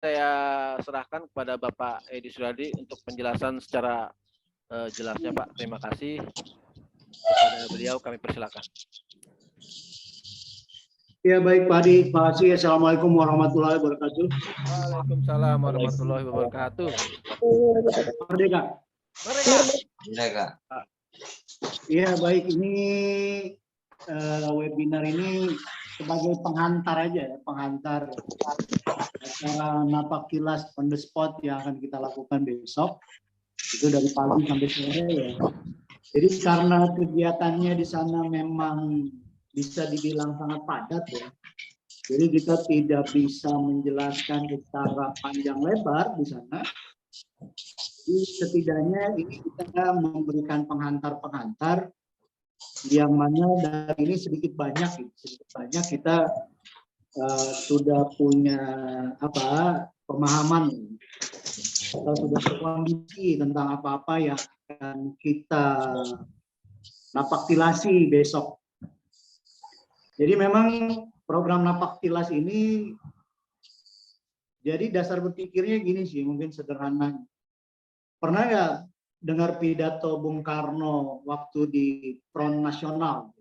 saya serahkan kepada Bapak Edi Suryadi untuk penjelasan secara jelasnya, Pak. Terima kasih. Kepada beliau kami persilakan. Ya baik Pak Adi, terima kasih. Assalamualaikum warahmatullahi wabarakatuh. Waalaikumsalam warahmatullahi wabarakatuh. Merdeka. Merdeka. Iya baik, ini webinar ini sebagai penghantar aja ya, penghantar acara napak tilas on the spot yang akan kita lakukan besok. Itu dari pagi sampai sore ya. Jadi karena kegiatannya di sana memang bisa dibilang sangat padat ya. Jadi kita tidak bisa menjelaskan secara panjang lebar di sana. Jadi setidaknya ini kita memberikan penghantar-penghantar yang mana dari ini sedikit banyak kita sudah punya pemahaman atau sudah berkondisi tentang apa-apa yang akan kita napaktilasi besok. Jadi memang program napaktilas ini, jadi dasar berpikirnya gini sih, mungkin sederhana. Pernah nggak dengar pidato Bung Karno waktu di Front Nasional?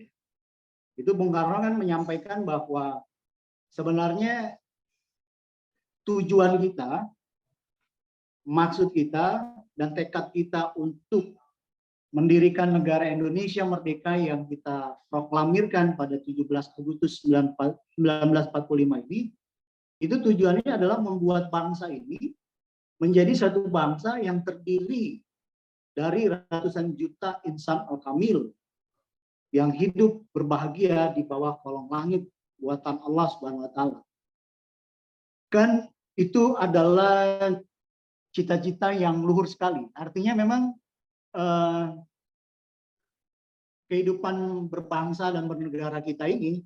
Itu Bung Karno kan menyampaikan bahwa sebenarnya tujuan kita, maksud kita, dan tekad kita untuk mendirikan negara Indonesia merdeka yang kita proklamirkan pada 17 Agustus 1945 ini, itu tujuannya adalah membuat bangsa ini menjadi satu bangsa yang terdiri dari ratusan juta insan al-kamil yang hidup berbahagia di bawah kolong langit buatan Allah Subhanahu wa taala. Kan itu adalah cita-cita yang luhur sekali. Artinya memang kehidupan berbangsa dan bernegara kita ini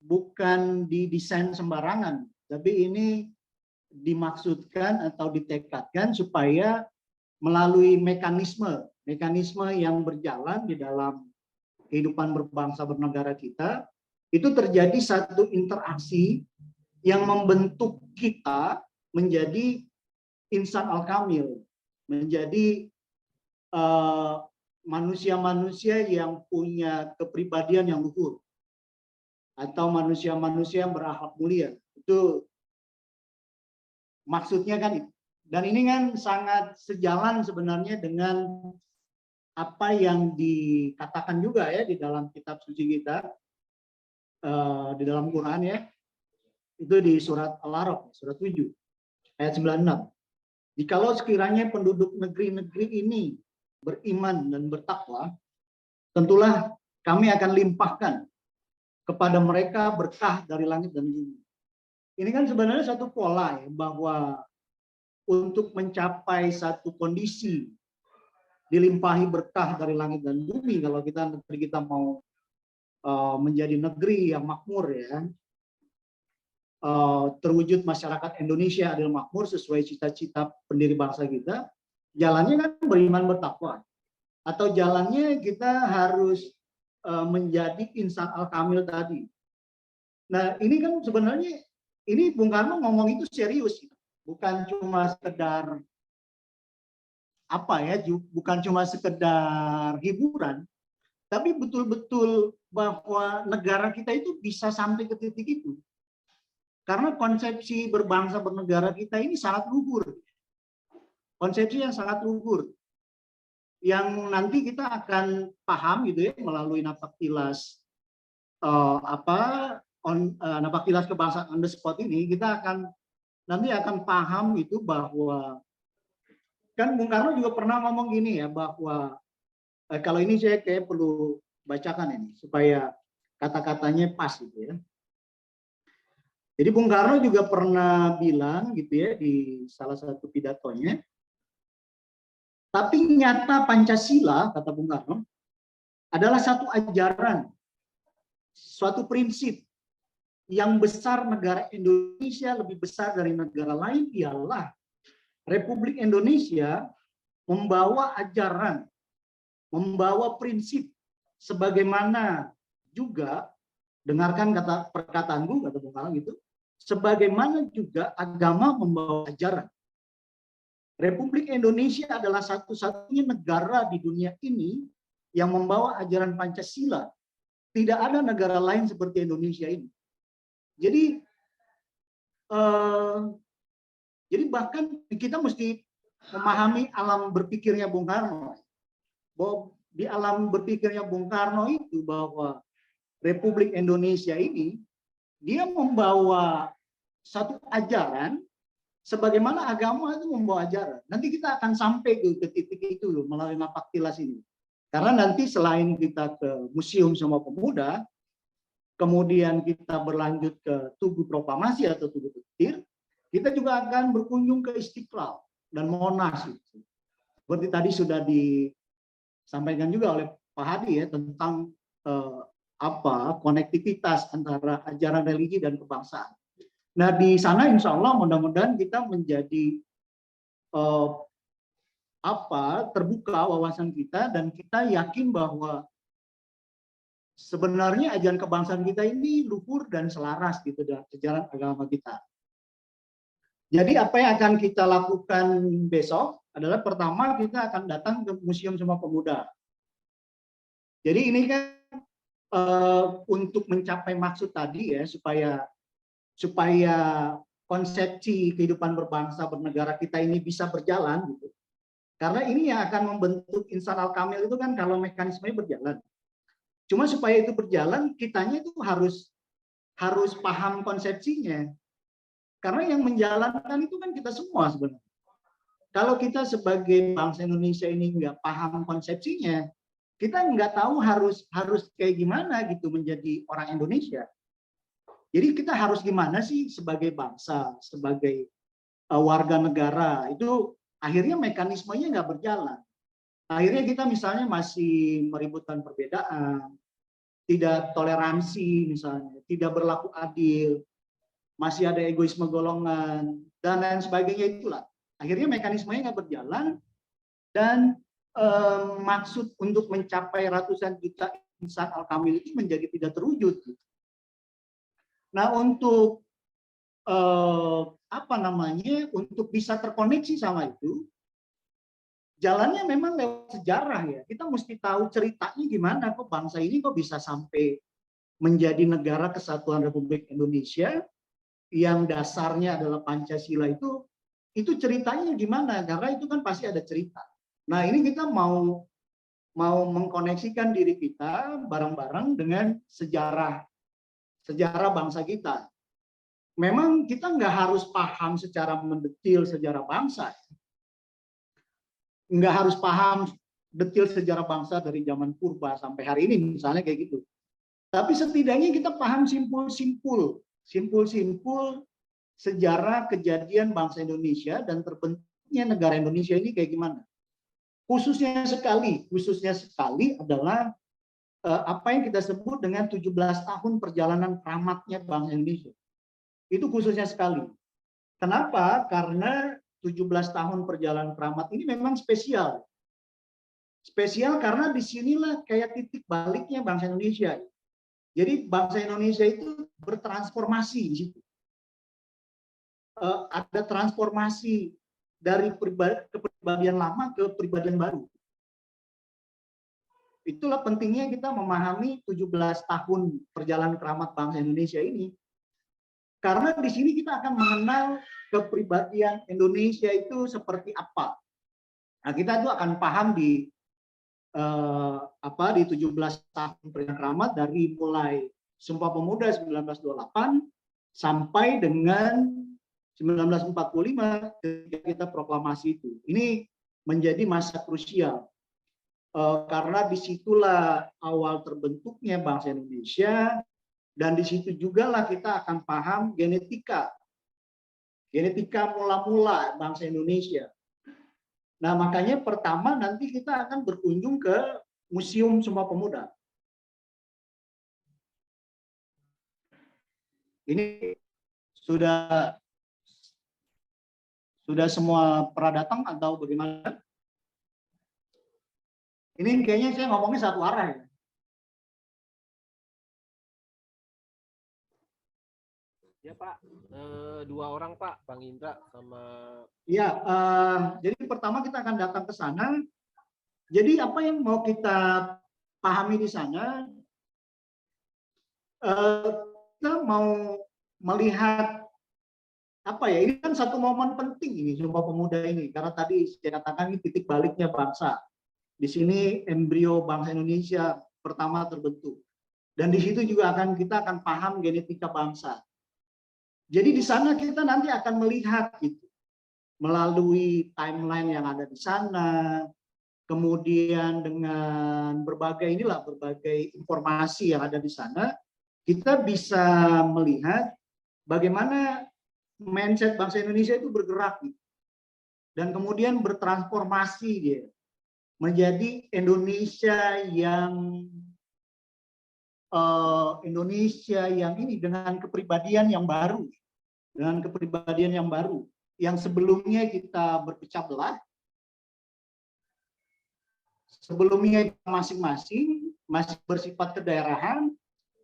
bukan didesain sembarangan, tapi ini dimaksudkan atau ditekadkan supaya melalui mekanisme yang berjalan di dalam kehidupan berbangsa bernegara kita, itu terjadi satu interaksi yang membentuk kita menjadi insan al-kamil, menjadi manusia-manusia yang punya kepribadian yang luhur, atau manusia-manusia yang berakhlak mulia. Itu maksudnya kan. Dan ini kan sangat sejalan sebenarnya dengan apa yang dikatakan juga ya di dalam kitab suci kita, di dalam Quran ya. Itu di surat Al-A'raf, surat 7, ayat 96. Jikalau sekiranya penduduk negeri-negeri ini beriman dan bertakwa, tentulah kami akan limpahkan kepada mereka berkah dari langit dan bumi. Ini kan sebenarnya satu pola ya, bahwa untuk mencapai satu kondisi dilimpahi berkah dari langit dan bumi, kalau negeri kita mau menjadi negeri yang makmur ya, terwujud masyarakat Indonesia adil makmur sesuai cita-cita pendiri bangsa kita, jalannya kan beriman bertakwa, atau jalannya kita harus menjadi insan al-kamil tadi. Nah ini kan sebenarnya ini Bung Karno ngomong itu serius, bukan cuma sekedar bukan cuma sekedar hiburan, tapi betul-betul bahwa negara kita itu bisa sampai ke titik itu. Karena konsepsi berbangsa bernegara kita ini sangat luhur. Konsepsi yang sangat luhur. Yang nanti kita akan paham gitu ya melalui napaktilas napaktilas kebangsaan on the spot ini, kita nanti akan paham itu bahwa kan Bung Karno juga pernah ngomong gini ya, bahwa kalau ini saya kayak perlu bacakan ini supaya kata-katanya pas gitu ya. Jadi Bung Karno juga pernah bilang gitu ya di salah satu pidatonya, tapi nyata Pancasila, kata Bung Karno, adalah satu ajaran, suatu prinsip yang besar negara Indonesia lebih besar dari negara lain ialah Republik Indonesia membawa ajaran, membawa prinsip, sebagaimana juga, dengarkan perkataanku, kata Bung Karno gitu, sebagaimana juga agama membawa ajaran. Republik Indonesia adalah satu-satunya negara di dunia ini yang membawa ajaran Pancasila. Tidak ada negara lain seperti Indonesia ini. Jadi, bahkan kita mesti memahami alam berpikirnya Bung Karno. Bahwa di alam berpikirnya Bung Karno itu bahwa Republik Indonesia ini dia membawa satu ajaran sebagaimana agama itu membawa ajaran. Nanti kita akan sampai ke titik itu loh melalui Napaktilas ini. Karena nanti selain kita ke Museum Sumpah Pemuda, kemudian kita berlanjut ke Tugu Proklamasi atau Tugu Petir, kita juga akan berkunjung ke Istiqlal dan Monas. Seperti tadi sudah disampaikan juga oleh Pak Hadi ya tentang konektivitas antara ajaran religi dan kebangsaan. Nah di sana insya Allah mudah-mudahan kita menjadi terbuka wawasan kita dan kita yakin bahwa sebenarnya ajaran kebangsaan kita ini luhur dan selaras gitu dengan ajaran agama kita. Jadi apa yang akan kita lakukan besok adalah pertama kita akan datang ke Museum Sumpah Pemuda. Jadi ini kan untuk mencapai maksud tadi ya supaya konsepsi kehidupan berbangsa bernegara kita ini bisa berjalan gitu. Karena ini yang akan membentuk insan al-kamil itu kan kalau mekanismenya berjalan. Cuma supaya itu berjalan kitanya itu harus paham konsepsinya. Karena yang menjalankan itu kan kita semua sebenarnya. Kalau kita sebagai bangsa Indonesia ini nggak paham konsepsinya, kita nggak tahu harus kayak gimana gitu menjadi orang Indonesia. Jadi kita harus gimana sih sebagai bangsa, sebagai warga negara, itu akhirnya mekanismenya nggak berjalan. Akhirnya kita misalnya masih meributkan perbedaan, tidak toleransi misalnya, tidak berlaku adil, masih ada egoisme golongan, dan lain sebagainya itulah. Akhirnya mekanismenya nggak berjalan, dan maksud untuk mencapai ratusan juta insan al-kamil itu menjadi tidak terwujud. Nah untuk untuk bisa terkoneksi sama itu, jalannya memang lewat sejarah ya. Kita mesti tahu ceritanya gimana kok bangsa ini kok bisa sampai menjadi negara kesatuan Republik Indonesia yang dasarnya adalah Pancasila itu ceritanya gimana? Karena itu kan pasti ada cerita. Nah ini kita mau mengkoneksikan diri kita bareng-bareng dengan sejarah bangsa kita. Memang kita nggak harus paham secara mendetil sejarah bangsa. Nggak harus paham detil sejarah bangsa dari zaman purba sampai hari ini, misalnya kayak gitu. Tapi setidaknya kita paham simpul-simpul sejarah kejadian bangsa Indonesia dan terbentuknya negara Indonesia ini kayak gimana. Khususnya sekali adalah apa yang kita sebut dengan 17 tahun perjalanan keramatnya bangsa Indonesia. Itu khususnya sekali. Kenapa? Karena 17 tahun perjalanan keramat ini memang spesial. Spesial karena disinilah kayak titik baliknya bangsa Indonesia. Jadi bangsa Indonesia itu bertransformasi di situ. Ada transformasi dari kepribadian lama ke kepribadian baru. Itulah pentingnya kita memahami 17 tahun perjalanan keramat bangsa Indonesia ini. Karena di sini kita akan mengenal kepribadian Indonesia itu seperti apa. Nah, kita itu akan paham di 17 tahun perjalanan keramat dari mulai Sumpah Pemuda 1928 sampai dengan 1945 ketika kita proklamasi itu. Ini menjadi masa krusial. Karena disitulah awal terbentuknya bangsa Indonesia, dan di situ juga lah kita akan paham genetika mula-mula bangsa Indonesia. Nah makanya pertama nanti kita akan berkunjung ke Museum Sumpah Pemuda. Ini sudah semua pernah datang atau bagaimana? Ini kayaknya saya ngomongnya satu arah ya. Ya Pak, dua orang Pak, Bang Indra sama. Ya, jadi pertama kita akan datang ke sana. Jadi apa yang mau kita pahami di sana, kita mau melihat apa ya, ini kan satu momen penting ini Sumpah Pemuda ini, karena tadi saya katakan ini titik baliknya bangsa. Di sini embrio bangsa Indonesia pertama terbentuk. Dan di situ juga kita akan paham genetika bangsa. Jadi di sana kita nanti akan melihat gitu, melalui timeline yang ada di sana, kemudian dengan berbagai informasi yang ada di sana, kita bisa melihat bagaimana mindset bangsa Indonesia itu bergerak gitu, dan kemudian bertransformasi dia menjadi Indonesia yang ini dengan kepribadian yang baru, yang sebelumnya kita berpecah belah, sebelumnya masing-masing masih bersifat kedaerahan,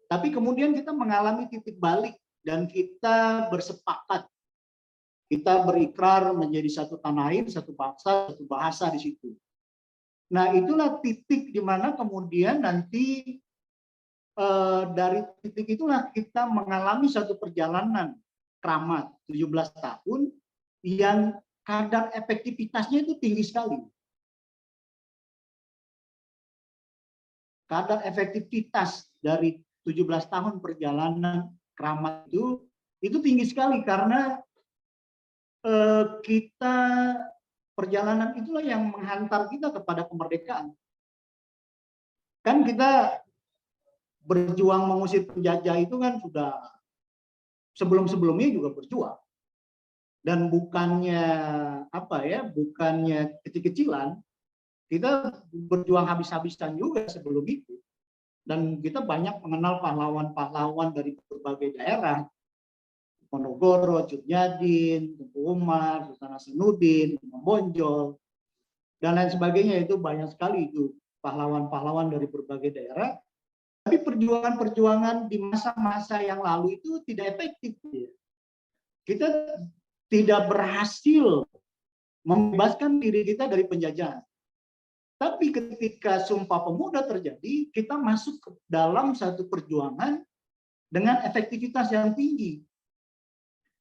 tapi kemudian kita mengalami titik balik dan kita bersepakat, kita berikrar menjadi satu tanah air, satu bangsa, satu bahasa di situ. Nah, itulah titik di mana kemudian nanti dari titik itulah kita mengalami satu perjalanan keramat 17 tahun yang kadar efektivitasnya itu tinggi sekali. Kadar efektivitas dari 17 tahun perjalanan keramat itu tinggi sekali karena kita perjalanan itulah yang menghantar kita kepada kemerdekaan. Kan kita berjuang mengusir penjajah itu kan sudah sebelum-sebelumnya juga berjuang. Dan bukannya bukannya kecil-kecilan, kita berjuang habis-habisan juga sebelum itu. Dan kita banyak mengenal pahlawan-pahlawan dari berbagai daerah, Ponorogo, Cutnyadin, Tengku Umar, Sultan Hasanuddin, Imam Bonjol, dan lain sebagainya. Itu banyak sekali itu pahlawan-pahlawan dari berbagai daerah. Tapi perjuangan-perjuangan di masa-masa yang lalu itu tidak efektif. Kita tidak berhasil membebaskan diri kita dari penjajahan. Tapi ketika Sumpah Pemuda terjadi, kita masuk ke dalam satu perjuangan dengan efektivitas yang tinggi.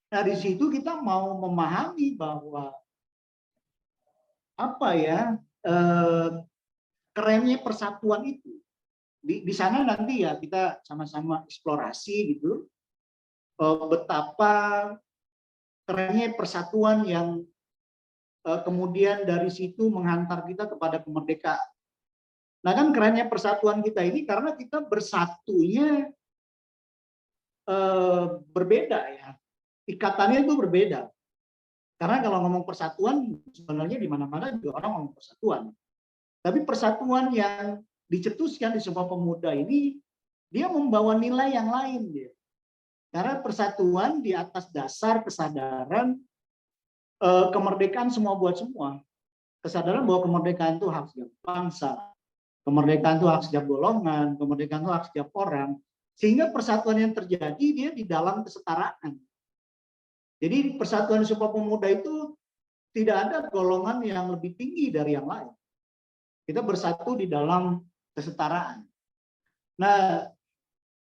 Dari situ kita mau memahami bahwa kerennya persatuan itu. Di sana nanti ya kita sama-sama eksplorasi gitu, betapa kerennya persatuan yang kemudian dari situ menghantar kita kepada kemerdekaan. Nah kan kerennya persatuan kita ini karena kita bersatunya berbeda ya, ikatannya itu berbeda. Karena kalau ngomong persatuan sebenarnya di mana-mana juga orang ngomong persatuan. Tapi persatuan yang dicetuskan di Sumpah Pemuda ini dia membawa nilai yang lain dia. Karena persatuan di atas dasar kesadaran kemerdekaan semua buat semua. Kesadaran bahwa kemerdekaan itu hak setiap bangsa, kemerdekaan itu hak setiap golongan, kemerdekaan itu hak setiap orang. Sehingga persatuan yang terjadi dia di dalam kesetaraan. Jadi persatuan Sumpah Pemuda itu tidak ada golongan yang lebih tinggi dari yang lain. Kita bersatu di dalam kesetaraan. Nah,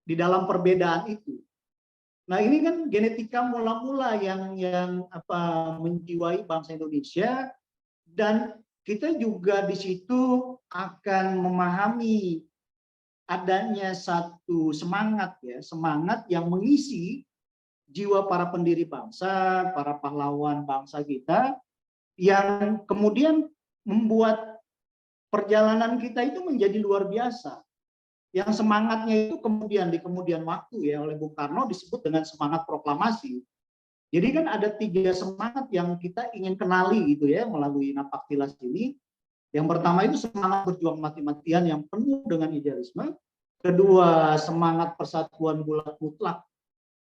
di dalam perbedaan itu. Nah, ini kan genetika mula-mula yang menjiwai bangsa Indonesia, dan kita juga di situ akan memahami adanya satu semangat yang mengisi jiwa para pendiri bangsa, para pahlawan bangsa kita, yang kemudian membuat perjalanan kita itu menjadi luar biasa. Yang semangatnya itu kemudian di kemudian waktu ya oleh Bung Karno disebut dengan semangat proklamasi. Jadi kan ada 3 semangat yang kita ingin kenali gitu ya melalui Napaktilas ini. Yang pertama itu semangat berjuang mati-matian yang penuh dengan idealisme. Kedua, semangat persatuan bulat mutlak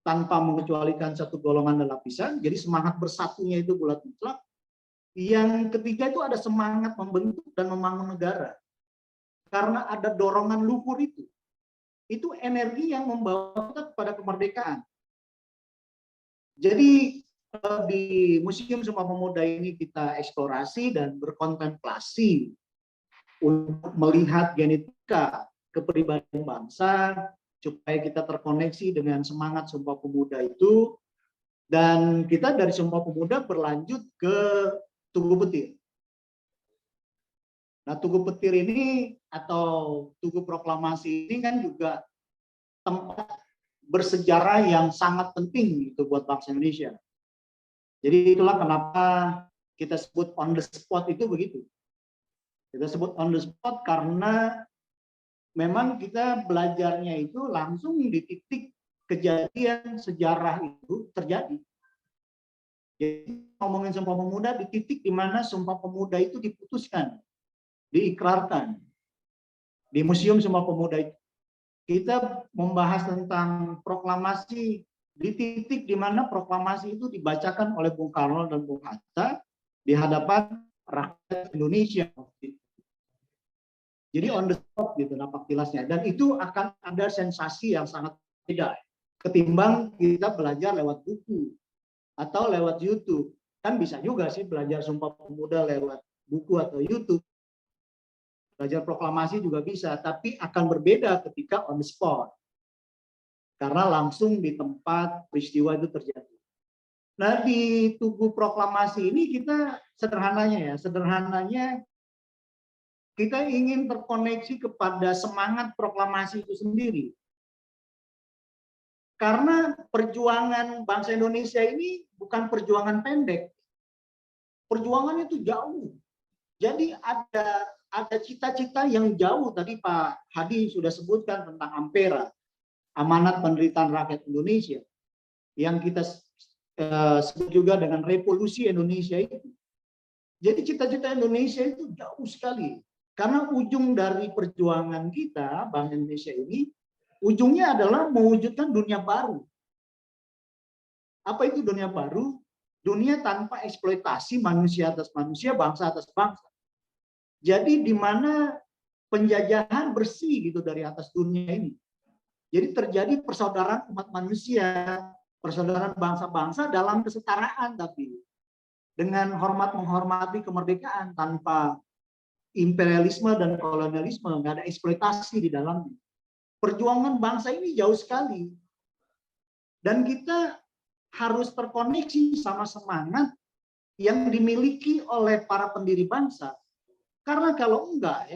tanpa mengecualikan satu golongan dan lapisan. Jadi semangat bersatunya itu bulat mutlak. Yang ketiga itu ada semangat membentuk dan membangun negara. Karena ada dorongan luhur itu energi yang membawa kita kepada kemerdekaan. Jadi di Museum Sumpah Pemuda ini kita eksplorasi dan berkontemplasi untuk melihat genetika kepribadian bangsa supaya kita terkoneksi dengan semangat Sumpah Pemuda itu, dan kita dari Sumpah Pemuda berlanjut ke Tugu Petir. Nah, Tugu Petir ini atau Tugu Proklamasi ini kan juga tempat bersejarah yang sangat penting gitu buat bangsa Indonesia. Jadi itulah kenapa kita sebut on the spot itu begitu. Kita sebut on the spot karena memang kita belajarnya itu langsung di titik kejadian sejarah itu terjadi. Jadi ngomongin Sumpah Pemuda di titik di mana Sumpah Pemuda itu diputuskan, diikrarkan. Di Museum Sumpah Pemuda itu kita membahas tentang proklamasi di titik di mana proklamasi itu dibacakan oleh Bung Karno dan Bung Hatta di hadapan rakyat Indonesia. Jadi on the spot gitu napak tilasnya, dan itu akan ada sensasi yang sangat beda ketimbang kita belajar lewat buku atau lewat YouTube. Kan bisa juga sih belajar Sumpah Pemuda lewat buku atau YouTube. Belajar proklamasi juga bisa, tapi akan berbeda ketika on the spot. Karena langsung di tempat peristiwa itu terjadi. Nah, di Tugu Proklamasi ini kita sederhananya kita ingin terkoneksi kepada semangat proklamasi itu sendiri. Karena perjuangan bangsa Indonesia ini bukan perjuangan pendek. Perjuangan itu jauh. Jadi ada cita-cita yang jauh. Tadi Pak Hadi sudah sebutkan tentang Ampera, amanat penderitaan rakyat Indonesia, yang kita sebut juga dengan revolusi Indonesia itu. Jadi cita-cita Indonesia itu jauh sekali. Karena ujung dari perjuangan kita, Bank Indonesia ini, ujungnya adalah mewujudkan dunia baru. Apa itu dunia baru? Dunia tanpa eksploitasi manusia atas manusia, bangsa atas bangsa. Jadi di mana penjajahan bersih gitu dari atas dunia ini. Jadi terjadi persaudaraan umat manusia, persaudaraan bangsa-bangsa dalam kesetaraan, tapi dengan hormat menghormati kemerdekaan tanpa imperialisme dan kolonialisme, nggak ada eksploitasi di dalamnya. Perjuangan bangsa ini jauh sekali. Dan kita harus terkoneksi sama semangat yang dimiliki oleh para pendiri bangsa. Karena kalau enggak,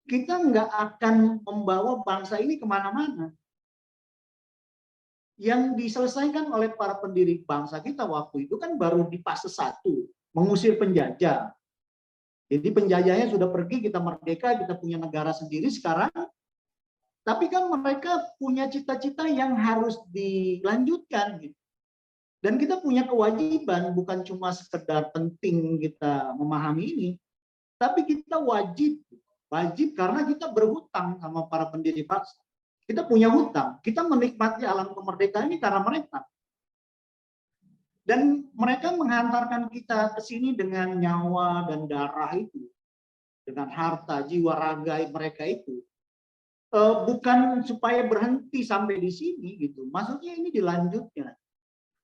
kita enggak akan membawa bangsa ini kemana-mana. Yang diselesaikan oleh para pendiri bangsa kita waktu itu kan baru di fase 1, mengusir penjajah. Jadi penjajahnya sudah pergi, kita merdeka, kita punya negara sendiri sekarang. Tapi kan mereka punya cita-cita yang harus dilanjutkan. Gitu. Dan kita punya kewajiban, bukan cuma sekedar penting kita memahami ini, tapi kita wajib karena kita berhutang sama para pendiri bangsa. Kita punya hutang, kita menikmati alam kemerdekaan ini karena mereka. Dan mereka menghantarkan kita ke sini dengan nyawa dan darah itu, dengan harta, jiwa, raga mereka itu. Bukan supaya berhenti sampai di sini gitu. Maksudnya ini dilanjutkan.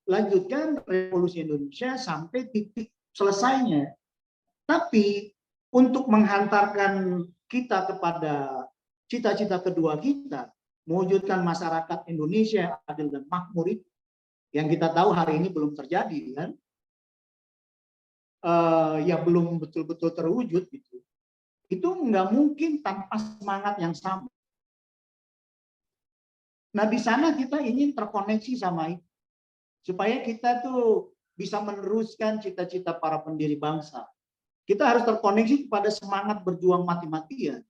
Lanjutkan revolusi Indonesia sampai titik selesainya. Tapi untuk menghantarkan kita kepada cita-cita kedua kita, mewujudkan masyarakat Indonesia yang adil dan makmur itu, yang kita tahu hari ini belum terjadi, kan? Ya belum betul-betul terwujud gitu. Itu nggak mungkin tanpa semangat yang sama. Nah di sana kita ingin terkoneksi sama itu, supaya kita tuh bisa meneruskan cita-cita para pendiri bangsa. Kita harus terkoneksi kepada semangat berjuang mati-matian.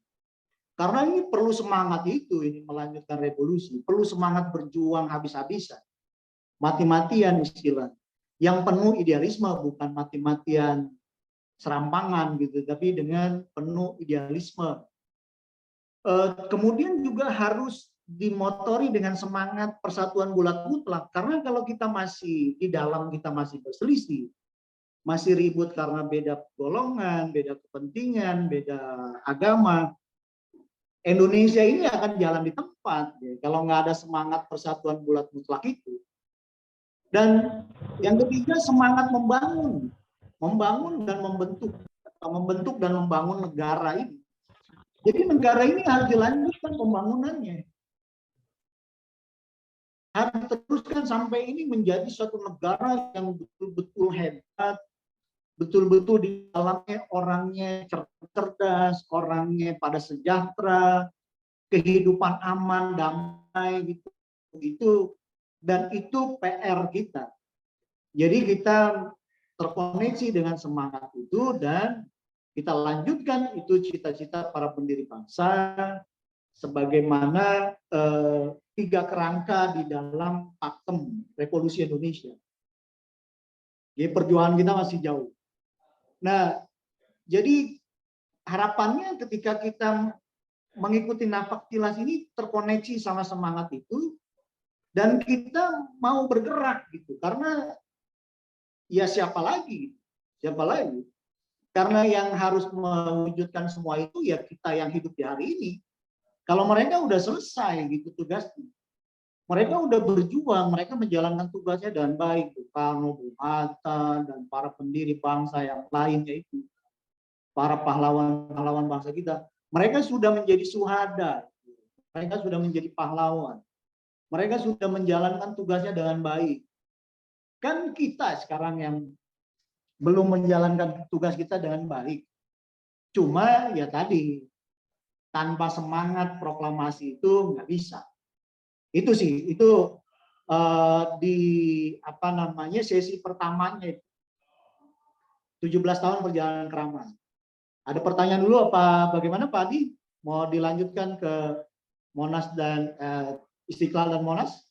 Karena ini perlu semangat itu, ini melanjutkan revolusi. Perlu semangat berjuang habis-habisan. Mati-matian istilah. Yang penuh idealisme, bukan mati-matian serampangan gitu, tapi dengan penuh idealisme. Kemudian juga harus dimotori dengan semangat persatuan bulat mutlak. Karena kalau kita masih di dalam, kita masih berselisih, masih ribut karena beda golongan, beda kepentingan, beda agama, Indonesia ini akan jalan di tempat. Kalau nggak ada semangat persatuan bulat mutlak itu. Dan yang ketiga semangat membangun dan membentuk dan membangun negara ini. Jadi negara ini harus dilanjutkan pembangunannya, harus diteruskan sampai ini menjadi suatu negara yang betul-betul hebat, betul-betul di dalamnya orangnya cerdas, orangnya pada sejahtera, kehidupan aman, damai gitu. Dan itu PR kita. Jadi kita terkoneksi dengan semangat itu dan kita lanjutkan itu cita-cita para pendiri bangsa sebagaimana 3 kerangka di dalam Pakem Revolusi Indonesia. Jadi perjuangan kita masih jauh. Nah, jadi harapannya ketika kita mengikuti Napak Tilas ini terkoneksi sama semangat itu dan kita mau bergerak gitu. Karena ya siapa lagi? Karena yang harus mewujudkan semua itu ya kita yang hidup di hari ini. Kalau mereka udah selesai gitu tugasnya. Mereka udah berjuang, mereka menjalankan tugasnya dengan baik. Soekarno, Bung Hatta, dan para pendiri bangsa yang lainnya itu. Para pahlawan bangsa kita. Mereka sudah menjadi syuhada. Mereka sudah menjadi pahlawan. Mereka sudah menjalankan tugasnya dengan baik. Kan kita sekarang yang belum menjalankan tugas kita dengan baik. Cuma ya tadi, tanpa semangat proklamasi itu nggak bisa. Itu sih, itu di sesi pertamanya 17 tahun perjalanan Keramat. Ada pertanyaan dulu apa bagaimana Pak Adi? Mau dilanjutkan ke Monas dan Istiqlal dan Monas?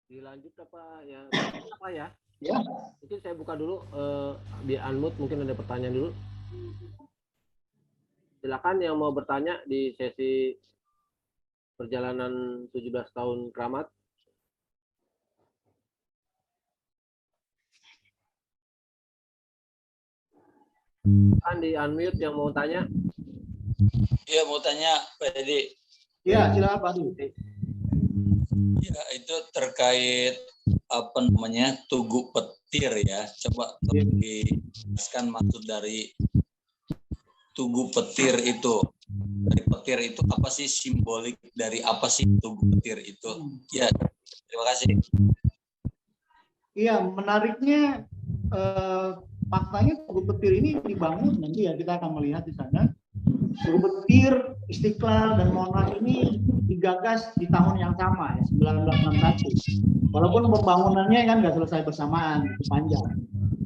Dilanjut apa ya? Ya. Mungkin saya buka dulu di unmute, mungkin ada pertanyaan dulu. Silakan yang mau bertanya di sesi perjalanan 17 tahun Keramat. Kan di unmute yang mau tanya. Iya, mau tanya Pak Edi. Ya, silakan Pak Adi. Ya, itu terkait Tugu Petir ya. Coba dijelaskan maksud dari Tugu Petir itu. Dari petir itu apa sih, simbolik dari apa sih Tugu Petir itu? Ya, terima kasih. Iya, menariknya faktanya Tugu Petir ini dibangun nanti ya kita akan melihat di sana. Tugu Petir, Istiqlal dan Monas ini digagas di tahun yang sama ya, 1961. Walaupun pembangunannya kan nggak selesai bersamaan, itu panjang.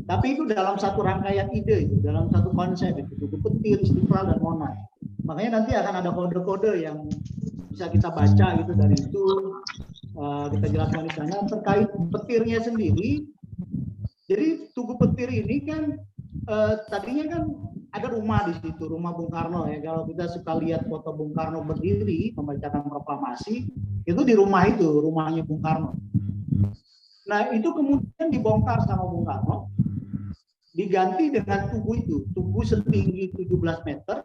Tapi itu dalam satu rangkaian ide, itu dalam satu konsep itu Tugu Petir, Istiqlal dan Monas. Makanya nanti akan ada kode-kode yang bisa kita baca gitu dari itu. Kita jelaskan di sana terkait petirnya sendiri. Jadi Tugu Petir ini kan tadinya kan ada rumah di situ, rumah Bung Karno ya. Kalau kita suka lihat foto Bung Karno berdiri membacakan proklamasi, itu di rumah itu, rumahnya Bung Karno. Nah itu kemudian dibongkar sama Bung Karno, diganti dengan tugu itu, tugu setinggi 17 meter,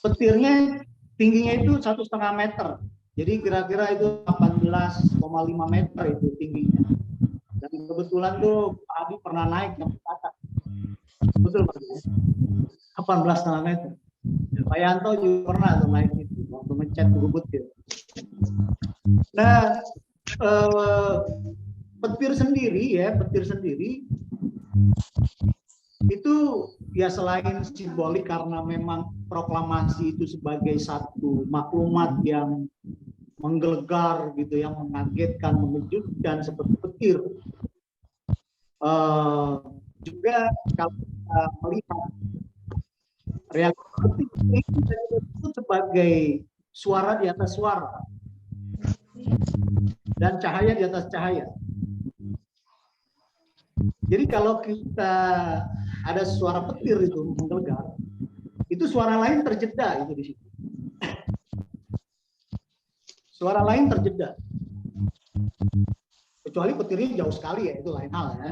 petirnya tingginya itu 1,5 meter. Jadi kira-kira itu 18,5 meter itu tingginya. Dan kebetulan tuh Pak Adi pernah naik yang atas. Betul Pak Adi? 18,5 meter. Pak Yanto juga pernah tuh naik itu waktu ngecat Tugu Petir. Nah, petir sendiri itu ya selain simbolik karena memang proklamasi itu sebagai satu maklumat yang menggelegar gitu, yang mengagetkan, mengejutkan seperti petir. Juga kalau kita melihat realitas itu sebagai suara di atas suara dan cahaya di atas cahaya. Jadi kalau kita ada suara petir itu menggelegar, itu suara lain terjeda itu di situ. Suara lain terjeda. Kecuali petirnya jauh sekali ya, itu lain hal ya.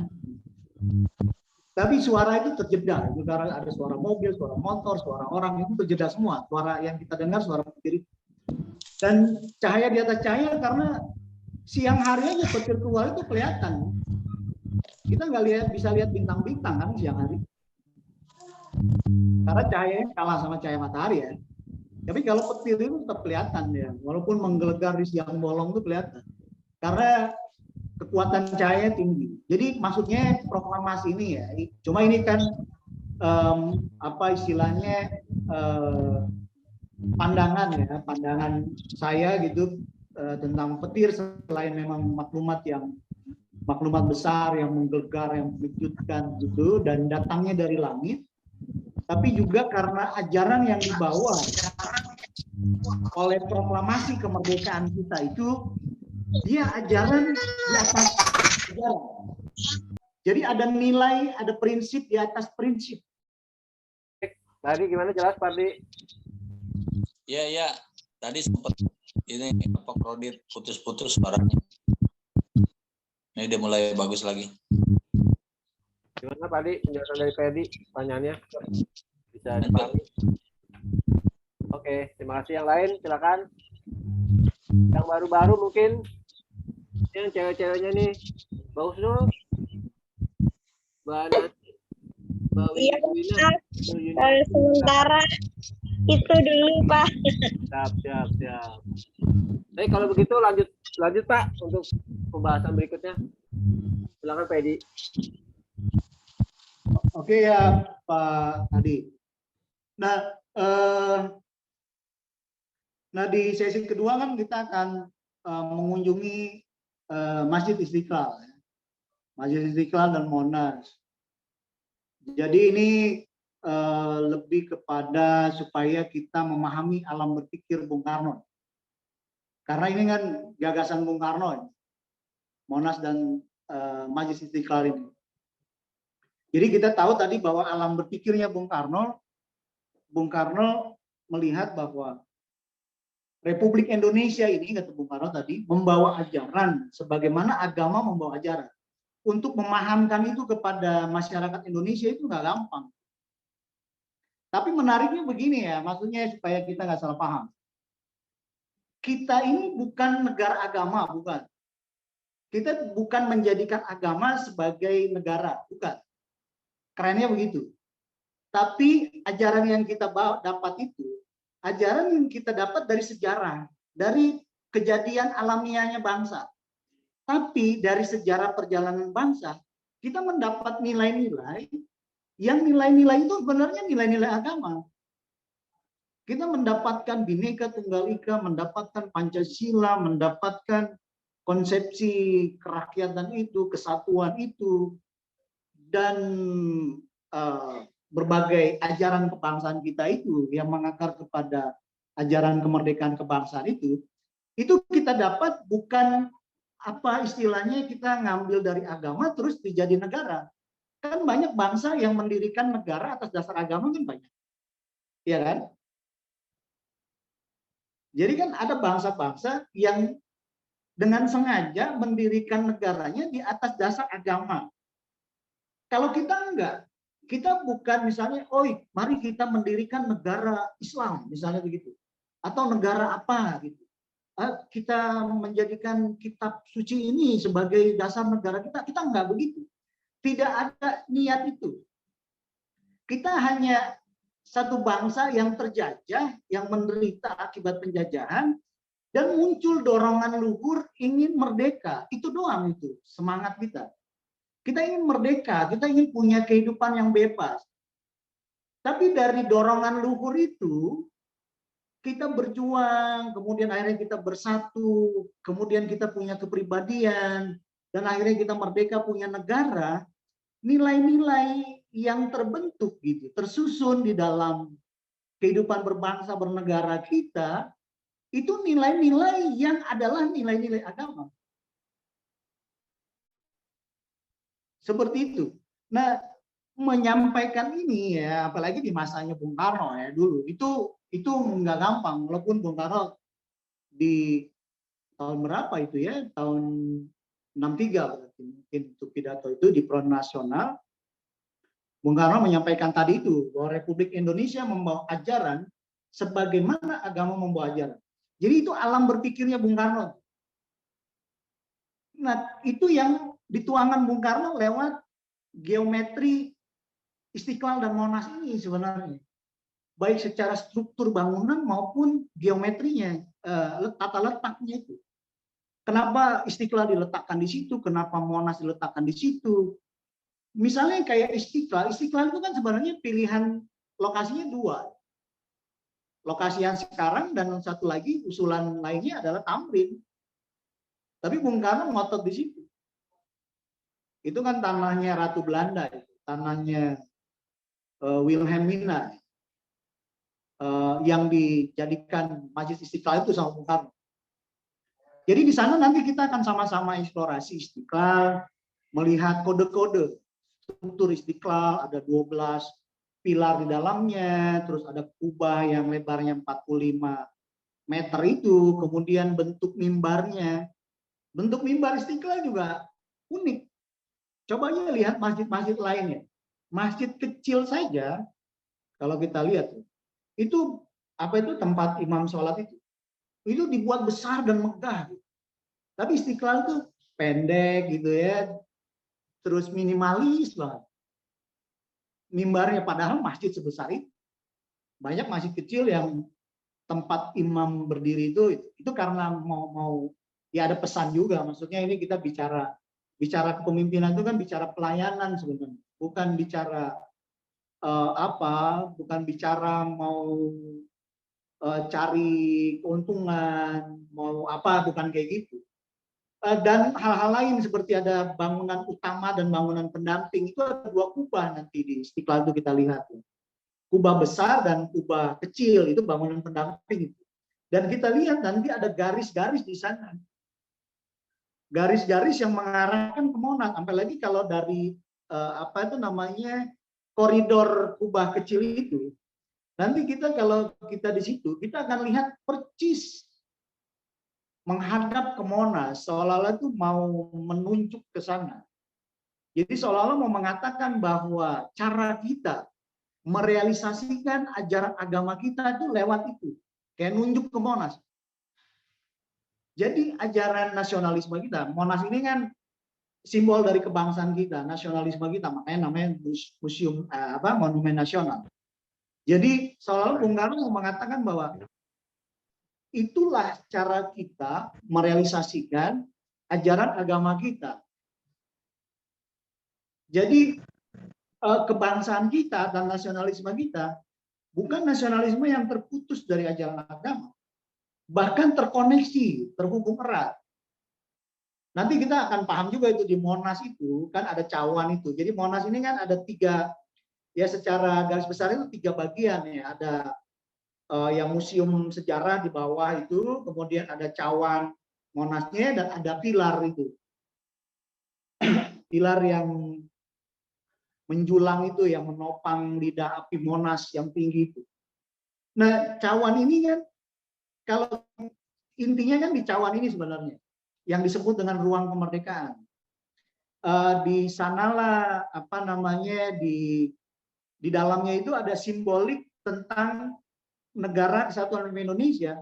Tapi suara itu terjeda. Itu karena ada suara mobil, suara motor, suara orang, itu terjeda semua. Suara yang kita dengar suara petir itu. Dan cahaya di atas cahaya karena siang hari aja petir keluar itu kelihatan. Kita nggak bisa lihat bintang-bintang kan siang hari. Karena cahayanya kalah sama cahaya matahari ya. Tapi kalau petir itu tetap kelihatan ya, walaupun menggelegar di siang bolong itu kelihatan. Karena kekuatan cahaya tinggi. Jadi maksudnya proklamasi ini ya, cuma ini kan apa istilahnya pandangan saya gitu tentang petir, selain memang maklumat besar yang menggelegar, yang mengejutkan gitu dan datangnya dari langit, tapi juga karena ajaran yang dibawa oleh proklamasi kemerdekaan kita itu dia ajaran di atas ajaran. Jadi ada nilai, ada prinsip di atas prinsip. Tadi gimana, jelas Pak Di? Iya. Tadi sempat ini apa kredit putus-putus suaranya. Ini udah mulai bagus lagi. Gimana Pak Di? Penjelasan dari Pedi, pertanyaannya bisa dipahami? Oke, terima kasih. Yang lain silakan. Yang baru-baru mungkin, yang cewek-ceweknya nih, Mbak Husnul, Mbak Nati, Mbak Iya, Wina, sementara itu dulu Pak. Siap. Tapi kalau begitu lanjut Pak untuk pembahasan berikutnya. Silakan Pedi. Oke ya Pak Adi. Nah di sesi kedua kan kita akan mengunjungi Masjid Istiqlal, Masjid Istiqlal dan Monas. Jadi ini lebih kepada supaya kita memahami alam berpikir Bung Karno. Karena ini kan gagasan Bung Karno, Monas dan Masjid Istiqlal ini. Jadi kita tahu tadi bahwa alam berpikirnya Bung Karno melihat bahwa Republik Indonesia ini, kata Bung Karno tadi, membawa ajaran sebagaimana agama membawa ajaran. Untuk memahamkan itu kepada masyarakat Indonesia itu nggak gampang. Tapi menariknya begini ya, maksudnya supaya kita nggak salah paham. Kita ini bukan negara agama, bukan. Kita bukan menjadikan agama sebagai negara, bukan. Kerennya begitu. Tapi ajaran yang kita dapat itu, ajaran yang kita dapat dari sejarah, dari kejadian alamiahnya bangsa. Tapi dari sejarah perjalanan bangsa, kita mendapat nilai-nilai, yang nilai-nilai itu sebenarnya nilai-nilai agama. Kita mendapatkan Bhinneka Tunggal Ika, mendapatkan Pancasila, mendapatkan konsepsi kerakyatan itu, kesatuan itu, dan berbagai ajaran kebangsaan kita itu yang mengakar kepada ajaran kemerdekaan kebangsaan itu kita dapat bukan apa istilahnya kita ngambil dari agama terus dijadi negara. Kan banyak bangsa yang mendirikan negara atas dasar agama kan banyak. Iya kan? Jadi kan ada bangsa-bangsa yang dengan sengaja mendirikan negaranya di atas dasar agama. Kalau kita enggak, kita bukan misalnya, mari kita mendirikan negara Islam, misalnya begitu. Atau negara apa gitu. Kita menjadikan kitab suci ini sebagai dasar negara kita enggak begitu. Tidak ada niat itu. Kita hanya satu bangsa yang terjajah, yang menderita akibat penjajahan, dan muncul dorongan luhur ingin merdeka. Itu doang itu, semangat kita. Kita ingin merdeka, kita ingin punya kehidupan yang bebas. Tapi dari dorongan luhur itu, kita berjuang, kemudian akhirnya kita bersatu, kemudian kita punya kepribadian, dan akhirnya kita merdeka punya negara, nilai-nilai yang terbentuk gitu, tersusun di dalam kehidupan berbangsa bernegara kita, itu nilai-nilai yang adalah nilai-nilai agama. Seperti itu. Nah, menyampaikan ini ya, apalagi di masanya Bung Karno ya dulu, itu nggak gampang. Walaupun Bung Karno di tahun berapa itu ya, tahun 63 berarti mungkin untuk pidato itu di Front Nasional, Bung Karno menyampaikan tadi itu bahwa Republik Indonesia membawa ajaran sebagaimana agama membawa ajaran. Jadi itu alam berpikirnya Bung Karno. Nah, itu yang dituangkan Bung Karno lewat geometri Istiqlal dan Monas ini sebenarnya. Baik secara struktur bangunan maupun geometrinya, tata letaknya itu. Kenapa Istiqlal diletakkan di situ, kenapa Monas diletakkan di situ. Misalnya kayak Istiqlal itu kan sebenarnya pilihan lokasinya dua. Lokasi yang sekarang dan satu lagi usulan lainnya adalah Tamrin. Tapi Bung Karno ngotot di situ. Itu kan tanahnya Ratu Belanda, tanahnya Wilhelmina, yang dijadikan Masjid Istiqlal itu sama Bung Karno. Jadi di sana nanti kita akan sama-sama eksplorasi Istiqlal, melihat kode-kode struktur Istiqlal, ada 12 pilar di dalamnya, terus ada kubah yang lebarnya 45 meter itu, kemudian bentuk mimbarnya. Bentuk mimbar Istiqlal juga unik. Coba aja lihat masjid-masjid lainnya. Masjid kecil saja, kalau kita lihat, itu apa itu tempat imam sholat itu dibuat besar dan megah. Tapi Istiqlal itu pendek gitu ya, terus minimalis banget. Mimbarnya padahal masjid sebesar itu. Banyak masjid kecil yang tempat imam berdiri itu karena mau ya ada pesan juga. Maksudnya ini kita bicara kepemimpinan itu kan bicara pelayanan sebenarnya, bukan bicara bukan bicara mau cari keuntungan, mau apa, bukan kayak gitu. Dan hal-hal lain seperti ada bangunan utama dan bangunan pendamping, itu ada 2 kubah nanti di Istiqlal itu kita lihat. Kubah besar dan kubah kecil, itu bangunan pendamping. Dan kita lihat nanti ada garis-garis di sana. Garis-garis yang mengarahkan ke Monas. Sampai lagi kalau dari koridor kubah kecil itu, nanti kalau kita di situ, kita akan lihat percis menghadap ke Monas, seolah-olah itu mau menunjuk ke sana. Jadi seolah-olah mau mengatakan bahwa cara kita merealisasikan ajaran agama kita itu lewat itu, kayak nunjuk ke Monas. Jadi ajaran nasionalisme kita, Monas ini kan simbol dari kebangsaan kita, nasionalisme kita, makanya namanya museum monumen nasional. Jadi seolah-olah Bung Karno mengatakan bahwa itulah cara kita merealisasikan ajaran agama kita. Jadi kebangsaan kita dan nasionalisme kita bukan nasionalisme yang terputus dari ajaran agama, bahkan terkoneksi, terhubung erat. Nanti kita akan paham juga itu di Monas itu kan ada cawan itu. Jadi Monas ini kan ada 3, ya secara garis besar itu 3 bagian ya. Ada yang museum sejarah di bawah itu, kemudian ada cawan Monasnya dan ada pilar itu. Pilar yang menjulang itu, yang menopang lidah api Monas yang tinggi itu. Nah, cawan ini kan, kalau intinya kan di cawan ini sebenarnya, yang disebut dengan ruang kemerdekaan. Di sanalah di dalamnya itu ada simbolik tentang negara kesatuan Republik Indonesia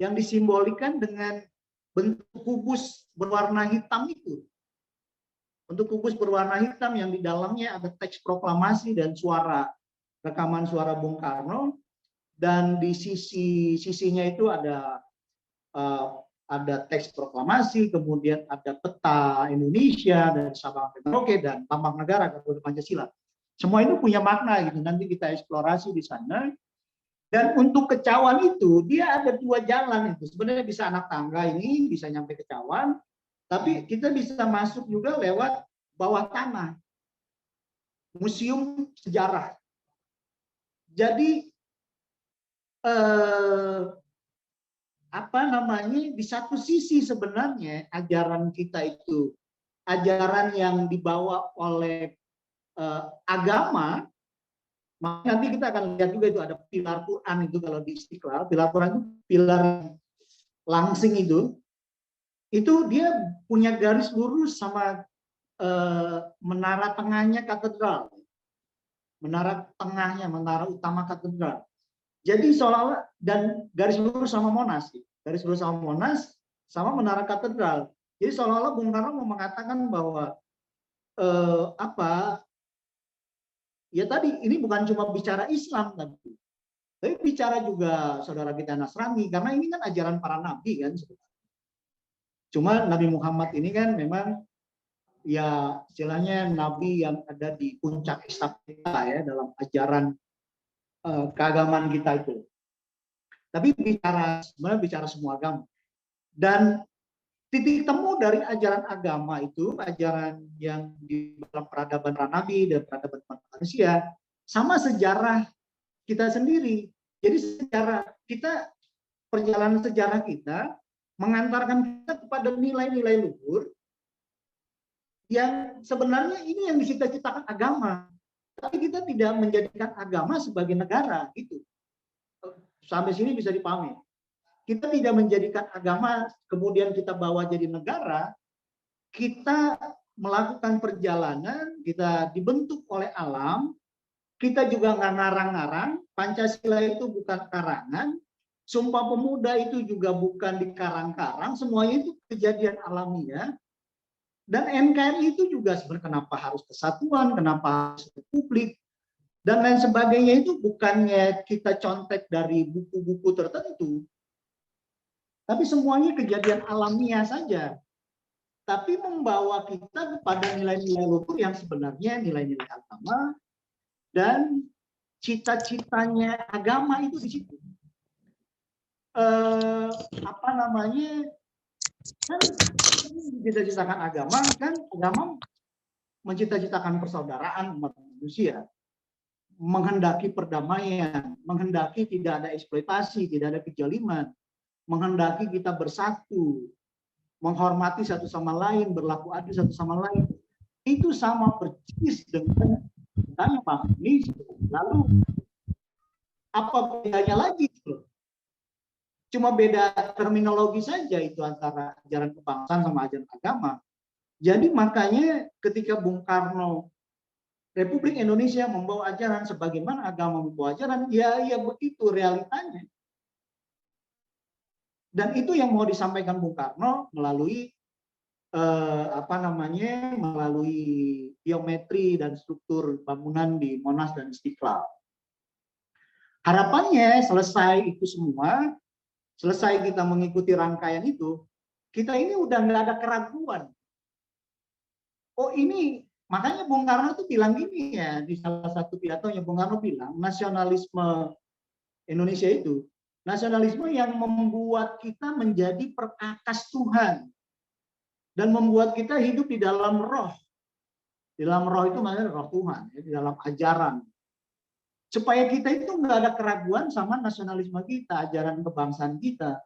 yang disimbolikan dengan bentuk kubus berwarna hitam itu. Bentuk kubus berwarna hitam yang di dalamnya ada teks proklamasi dan rekaman suara Bung Karno, dan di sisinya itu ada teks proklamasi, kemudian ada peta Indonesia dan Sabang sampai Merauke dan lambang negara Garuda Pancasila. Semua itu punya makna gitu. Nanti kita eksplorasi di sana. Dan untuk ke cawan itu dia ada 2 jalan itu. Sebenarnya bisa anak tangga ini bisa nyampe ke cawan, tapi kita bisa masuk juga lewat bawah tanah. Museum sejarah. Jadi di satu sisi sebenarnya ajaran kita itu ajaran yang dibawa oleh agama. Nanti kita akan lihat juga itu ada pilar Quran itu kalau di Istiqlal. Pilar Quran itu pilar langsing itu dia punya garis lurus sama menara tengahnya katedral. Menara tengahnya, menara utama katedral. Jadi seolah-olah, dan garis lurus sama Monas. Garis lurus sama Monas sama menara katedral. Jadi seolah-olah Bung Karno mau mengatakan bahwa ya tadi ini bukan cuma bicara Islam tapi bicara juga saudara kita Nasrani, karena ini kan ajaran para nabi kan. Cuma Nabi Muhammad ini kan memang ya istilahnya nabi yang ada di puncak estafeta ya dalam ajaran keagamaan kita itu. Tapi sebenarnya bicara semua agama. Dan titik temu dari ajaran agama itu, ajaran yang di dalam peradaban nabi dan peradaban manusia, sama sejarah kita sendiri. Jadi perjalanan sejarah kita mengantarkan kita kepada nilai-nilai luhur yang sebenarnya ini yang dicita-citakan agama. Tapi kita tidak menjadikan agama sebagai negara, gitu. Sampai sini bisa dipahami. Kita tidak menjadikan agama kemudian kita bawa jadi negara, kita melakukan perjalanan, kita dibentuk oleh alam, kita juga nggak ngarang-ngarang, Pancasila itu bukan karangan, Sumpah Pemuda itu juga bukan dikarang-karang, semuanya itu kejadian alamiah. Dan NKRI itu juga sebenarnya kenapa harus kesatuan, kenapa harus republik, dan lain sebagainya itu bukannya kita contek dari buku-buku tertentu, tapi semuanya kejadian alamiah saja. Tapi membawa kita kepada nilai-nilai luhur yang sebenarnya nilai-nilai agama, dan cita-citanya agama itu di situ. Kan mencita-citakan agama, kan agama mencita-citakan persaudaraan umat manusia, menghendaki perdamaian, menghendaki tidak ada eksploitasi, tidak ada kejaliman, menghendaki kita bersatu, menghormati satu sama lain, berlaku adil satu sama lain. Itu sama persis dengan tanya Pak ini. Lalu apa bedanya lagi? Cuma beda terminologi saja itu antara ajaran kebangsaan sama ajaran agama. Jadi makanya ketika Bung Karno Republik Indonesia membawa ajaran sebagaimana agama membawa ajaran, ya begitu realitanya. Dan itu yang mau disampaikan Bung Karno melalui melalui geometri dan struktur bangunan di Monas dan Istiqlal. Harapannya selesai itu semua, selesai kita mengikuti rangkaian itu, kita ini udah nggak ada keraguan. Oh ini, makanya Bung Karno tuh bilang gini ya, di salah satu pidatonya Bung Karno bilang, nasionalisme Indonesia itu, nasionalisme yang membuat kita menjadi perakas Tuhan. Dan membuat kita hidup di dalam roh. Di dalam roh itu maksudnya roh Tuhan, ya, di dalam ajaran. Supaya kita itu nggak ada keraguan sama nasionalisme kita, ajaran kebangsaan kita.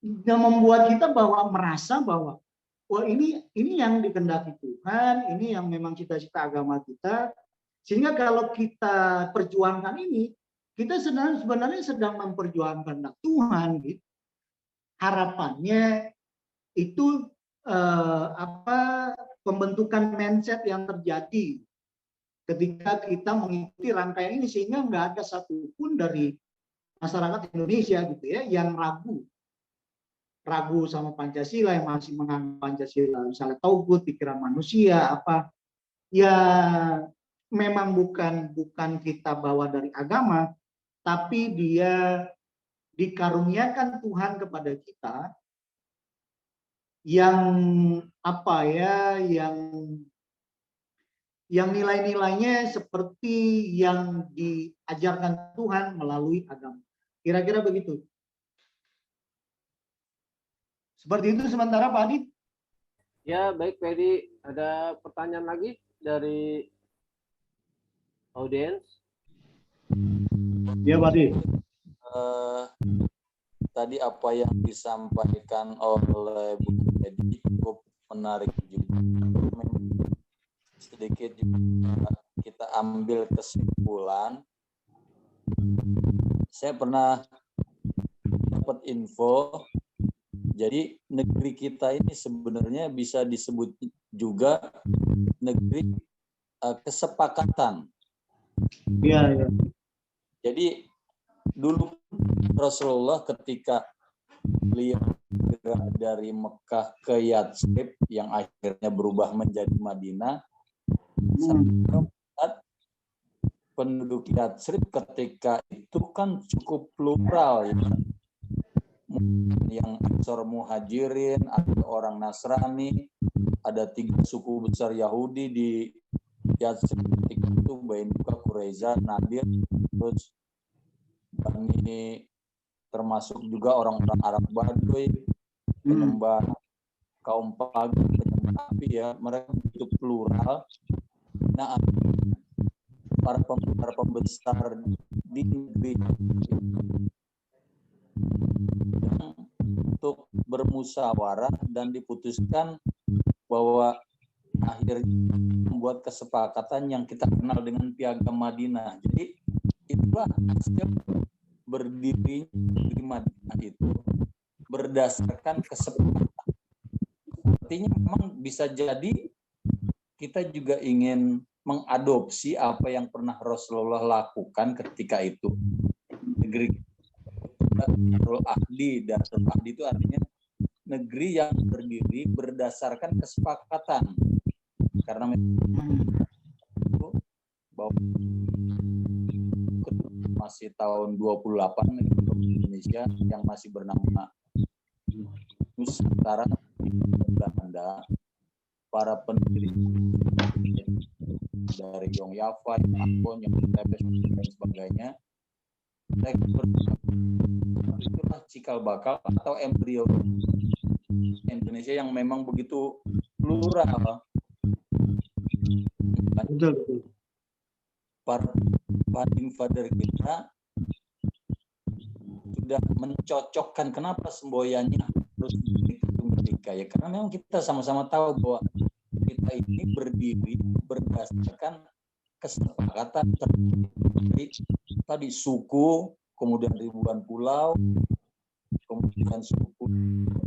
Yang membuat kita merasa bahwa wah ini yang dikehendaki Tuhan, ini yang memang cita-cita agama kita. Sehingga kalau kita perjuangkan ini, kita sebenarnya sedang memperjuangkan Tuhan. Gitu. Harapannya itu pembentukan mindset yang terjadi ketika kita mengikuti rangkaian ini, sehingga nggak ada satupun dari masyarakat Indonesia gitu ya yang ragu sama Pancasila, yang masih menganggap Pancasila misalnya tauhid, pikiran manusia ya memang bukan kita bawa dari agama, tapi dia dikaruniakan Tuhan kepada kita yang yang nilai-nilainya seperti yang diajarkan Tuhan melalui agama. Kira-kira begitu. Seperti itu sementara Pak Adi. Ya, baik Pak Edi. Ada pertanyaan lagi dari audiens? Ya Pak Adi. Tadi apa yang disampaikan oleh Bu Edi cukup menarik juga. Sedikit juga kita ambil kesimpulan. Saya pernah dapat info, jadi negeri kita ini sebenarnya bisa disebut juga negeri kesepakatan. Iya. Jadi dulu Rasulullah ketika beliau dari Mekah ke Yatsrib yang akhirnya berubah menjadi Madinah. Saat penduduk Yatsrib ketika itu kan cukup plural ya. Yang Ansor Muhajirin, ada orang Nasrani, ada 3 suku besar Yahudi di Yatsrib ketika itu, Bainuka, Quraiza, Nadir, terus Bani, termasuk juga orang-orang Arab Baduy, penyembah kaum pagan, penyembah api ya, mereka begitu plural. Nah, para pembesar di negeri untuk bermusyawarah dan diputuskan bahwa akhirnya membuat kesepakatan yang kita kenal dengan Piagam Madinah. Jadi itulah hasil berdiri di Madinah itu berdasarkan kesepakatan. Artinya memang bisa jadi kita juga ingin mengadopsi apa yang pernah Rasulullah lakukan ketika itu. Negeri Darul Ahdi, Darul Ahdi itu artinya negeri yang berdiri berdasarkan kesepakatan. Karena bahwa masih tahun 28 Indonesia yang masih bernama Nusantara Belanda, para pendiri dari Yogyakarta, Ambon, Tebes dan sebagainya, itulah cikal bakal atau embrio Indonesia yang memang begitu plural. Betul. Para founding father kita sudah mencocokkan kenapa semboyannya harus Merdeka ya, karena memang kita sama-sama tahu bahwa kita ini berdiri berdasarkan kesepakatan tadi suku, kemudian ribuan pulau, kemudian suku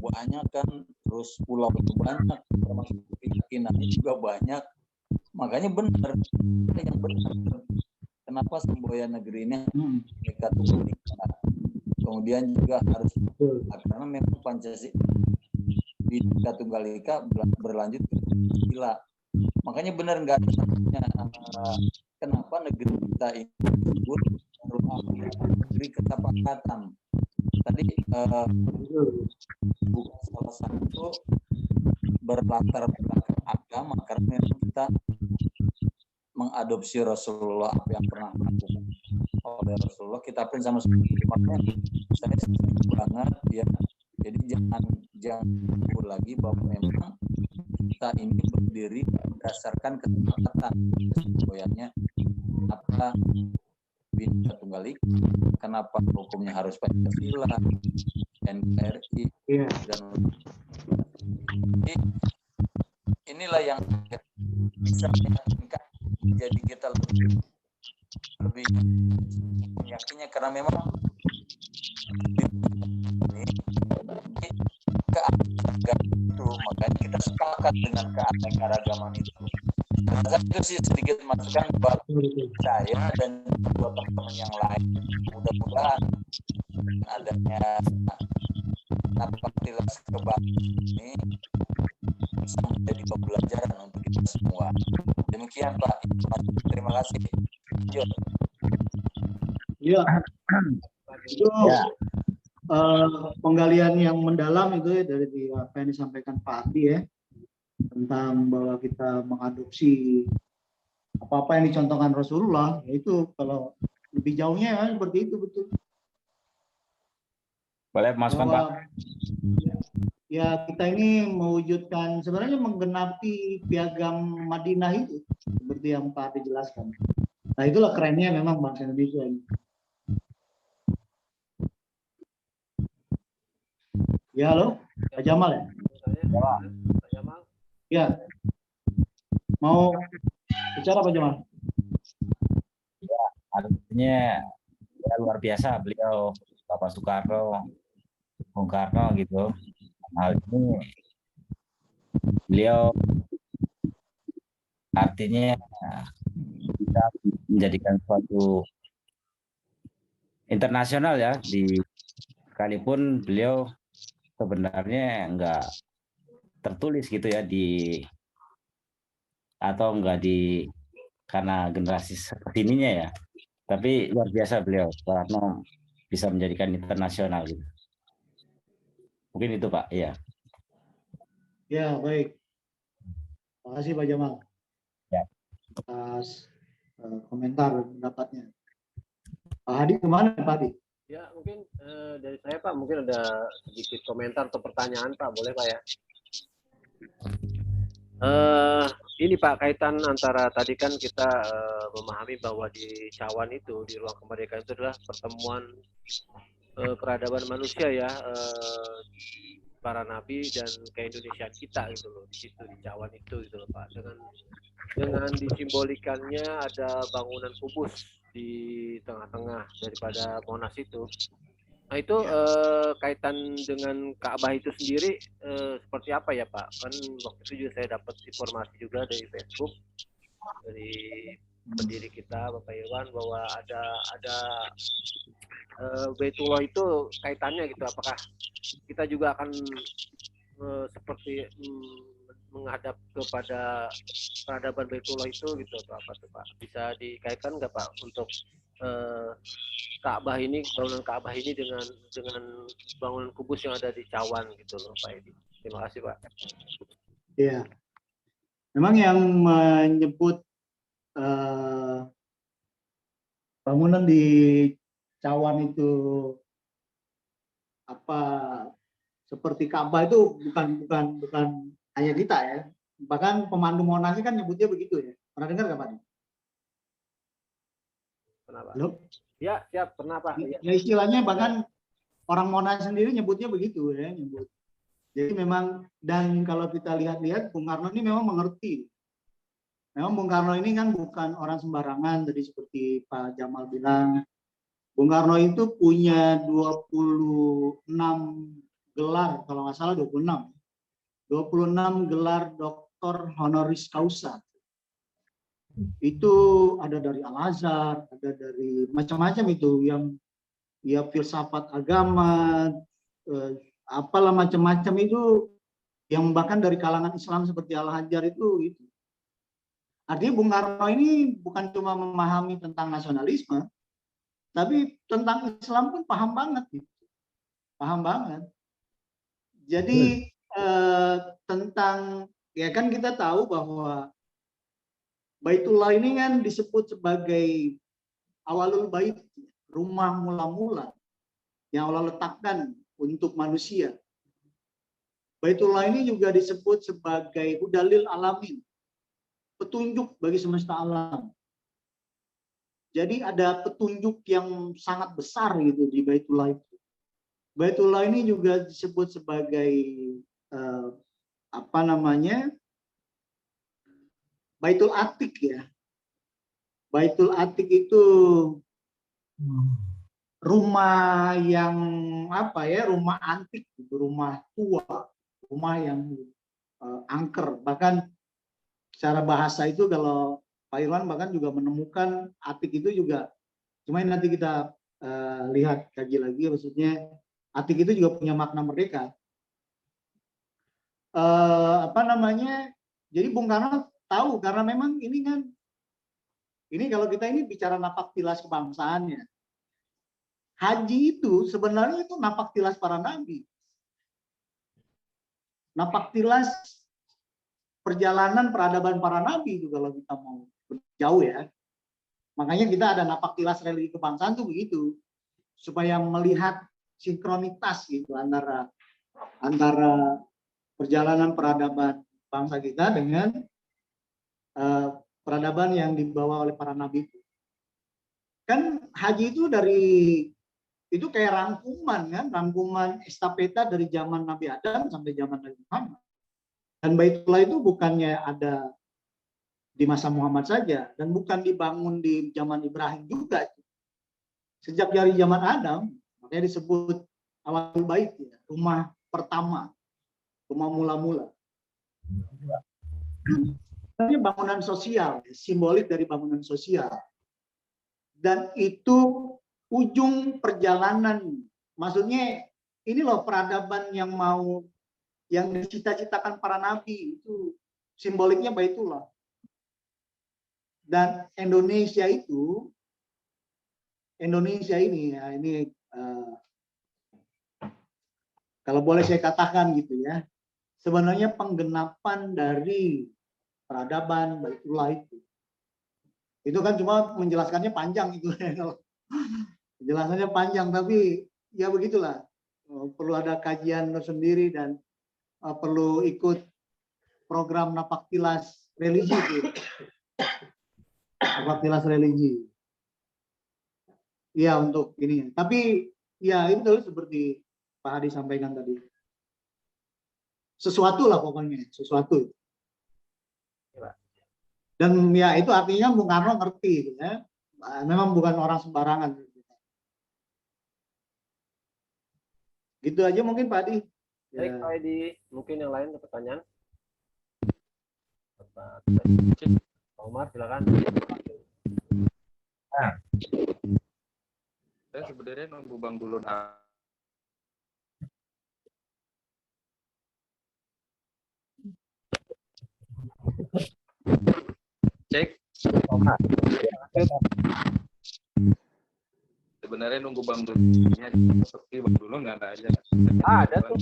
banyak kan, terus pulau itu banyak, termasuk keyakinannya juga banyak. Makanya benar, yang benar. Kenapa semboyan negeri ini Merdeka Tunggal Ika? Kemudian juga harus karena memang Pancasila Bhinneka Tunggal Ika berlanjut ke Pancasila. Makanya benar nggak ada salahnya kenapa negeri kita ini disebut negeri kesepakatan. Tadi bukan salah satu berlatar belakang agama, karena memang kita mengadopsi Rasulullah, apa yang pernah dilakukan oleh Rasulullah kita pun sama seperti. Makanya saya setuju banget ya. Jadi jangan lupa lagi bahwa memang kita ini berdiri berdasarkan kesepakatan semboyannya apa Bhinneka Tunggal Ika, kenapa hukumnya harus Pancasila, NKRI, dan inilah yang bisa meyakinkan, jadi kita lebih yakinnya karena memang ini keanekaragaman itu, makanya kita sepakat dengan keanekaragaman itu. Nah, itu sih sedikit masukan buat saya dan buat teman-teman yang lain. Mudah-mudahan adanya Napaktilas Kebangsaan ini bisa menjadi pembelajaran untuk kita semua. Demikian Pak. Terima kasih. Ya, itu penggalian yang mendalam itu ya, dari apa yang disampaikan Pak Adi ya, tentang bahwa kita mengadopsi apa-apa yang dicontohkan Rasulullah, yaitu kalau lebih jauhnya ya, seperti itu betul. Boleh masukkan Pak? Ya, kita ini mewujudkan, sebenarnya menggenapi Piagam Madinah itu, seperti yang Pak Adi jelaskan. Nah, itulah kerennya memang bangsa Indonesia ini. Ya, halo, Pak Jamal ya? Pak Jamal. Ya, mau bicara Pak Jamal? Ya, artinya ya, luar biasa beliau, Bapak Soekarno, Bung Karno gitu. Hal ini beliau artinya kita menjadikan suatu internasional ya, sekalipun beliau sebenarnya nggak tertulis gitu ya atau nggak karena generasi seperti ininya ya. Tapi luar biasa beliau, Pak Ratno bisa menjadikan internasional gitu. Mungkin itu Pak, ya. Ya, baik. Terima kasih Pak Jamal Ya. atas komentar dan pendapatnya. Pak Hadi kemana Pak Hadi? Ya, mungkin dari saya Pak, mungkin ada sedikit komentar atau pertanyaan Pak, boleh Pak ya? Ini Pak, kaitan antara tadi kan kita memahami bahwa di Cawan itu, di ruang kemerdekaan itu adalah pertemuan peradaban manusia ya, para nabi dan keindonesiaan kita gitu loh, di situ di Cawan itu gitu loh Pak, dengan disimbolikannya ada bangunan kubus di tengah-tengah daripada Monas itu. Nah itu kaitan dengan Ka'bah itu sendiri seperti apa ya Pak? Kan waktu itu juga saya dapat informasi juga dari Facebook dari pendiri kita Bapak Irwan bahwa ada Baitullah itu kaitannya gitu. Apakah kita juga akan seperti menghadap kepada peradaban Baitullah itu gitu atau apa tuh Pak? Bisa dikaitkan nggak Pak untuk Ka'bah ini, bangunan Ka'bah ini dengan bangunan kubus yang ada di Cawan gitu loh Pak Edi. Terima kasih Pak. Ya, memang yang menyebut bangunan di Cawan itu apa seperti Ka'bah itu bukan hanya kita ya. Bahkan pemandu Monas kan nyebutnya begitu ya. Pernah dengar nggak Pak? Kenapa? Halo? Ya, siap. Pernah Pak. Ya istilahnya bahkan orang Monas sendiri nyebutnya begitu ya, nyebut. Jadi memang, dan kalau kita lihat-lihat Bung Karno ini memang mengerti. Memang Bung Karno ini kan bukan orang sembarangan, tadi seperti Pak Jamal bilang. Bung Karno itu punya 26 gelar, kalau nggak salah 26 gelar doktor honoris causa. Itu ada dari Al-Azhar, ada dari macam-macam itu yang ya filsafat agama, apalah macam-macam itu yang bahkan dari kalangan Islam seperti Al-Hajar itu. Artinya Bung Karno ini bukan cuma memahami tentang nasionalisme, tapi tentang Islam pun paham banget gitu. Paham banget. Jadi tentang ya kan kita tahu bahwa Baitullah ini kan disebut sebagai awalul bait, rumah mula-mula yang Allah letakkan untuk manusia. Baitullah ini juga disebut sebagai hudalil alamin, petunjuk bagi semesta alam. Jadi ada petunjuk yang sangat besar gitu di Baitullah itu. Baitullah ini juga disebut sebagai Baitul Atiq ya. Baitul Atiq itu rumah yang rumah antik, rumah tua, rumah yang angker. Bahkan secara bahasa itu kalau Pak Irwan bahkan juga menemukan Atiq itu juga, cuma nanti kita lihat kaji lagi, maksudnya Atiq itu juga punya makna merdeka. Jadi Bung Karno tahu, karena memang ini kan, ini kalau kita ini bicara napak tilas kebangsaannya, haji itu sebenarnya itu napak tilas para nabi, napak tilas perjalanan peradaban para nabi itu kalau kita mau jauh ya. Makanya kita ada napak tilas religi kebangsaan tuh begitu, supaya melihat sinkronitas gitu antara perjalanan peradaban bangsa kita dengan peradaban yang dibawa oleh para nabi. Kan haji itu itu kayak rangkuman estafeta dari zaman Nabi Adam sampai zaman Nabi Muhammad. Dan Baitullah itu bukannya ada di masa Muhammad saja, dan bukan dibangun di zaman Ibrahim juga. Sejak dari zaman Adam, makanya disebut awal bait, ya, rumah pertama, rumah mula-mula. Ini bangunan sosial, simbolik dari bangunan sosial. Dan itu ujung perjalanan, maksudnya ini loh peradaban yang dicita-citakan para nabi, itu simboliknya Baitullah. Dan Indonesia ini ya, ini kalau boleh saya katakan gitu ya, sebenarnya penggenapan dari peradaban Baitullah itu. Itu kan cuma menjelaskannya panjang itu. Penjelasannya panjang, tapi ya begitulah. Perlu ada kajian tersendiri dan perlu ikut program napaktilas religi itu. Napaktilas religi. Ya untuk ini. Tapi ya itu seperti Pak Hadi sampaikan tadi. Sesuatu lah pokoknya, sesuatu. Dan ya itu artinya Bung Karno ngerti gitu ya. Memang bukan orang sembarangan. Gitu aja mungkin Pak Hadi. Baik Pak Edi, mungkin yang lain ada pertanyaan? Pak Omar silakan. Nah, saya sebenarnya nunggu Bang Dulun. Cek. Sebenarnya nunggu Bang Dulun. Seperti Bang Dulun nggak ada aja. Ada tuh.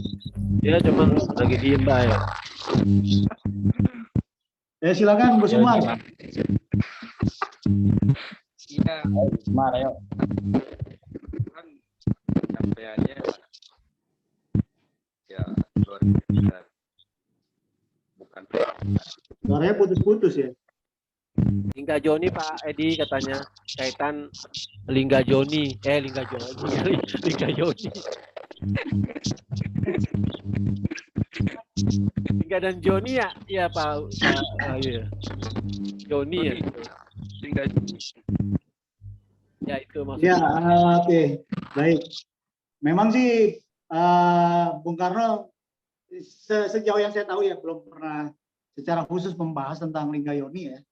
Dia cuman lagi diem ya. Silakan Gus Umar. Iya. Umar, ayo. Kan penyampaiannya ya luar biasa. Bukan. Suaranya putus-putus ya. Lingga Joni Pak Edi katanya kaitan Lingga Joni, Lingga Joni. Lingga dan Joni ya, iya Pak. Iya. Joni ya. Lingga Joni. Ya itu maksudnya. Ya, oke. Baik. Memang sih Bung Karno sejauh yang saya tahu ya belum pernah secara khusus membahas tentang Lingga Yoni ya.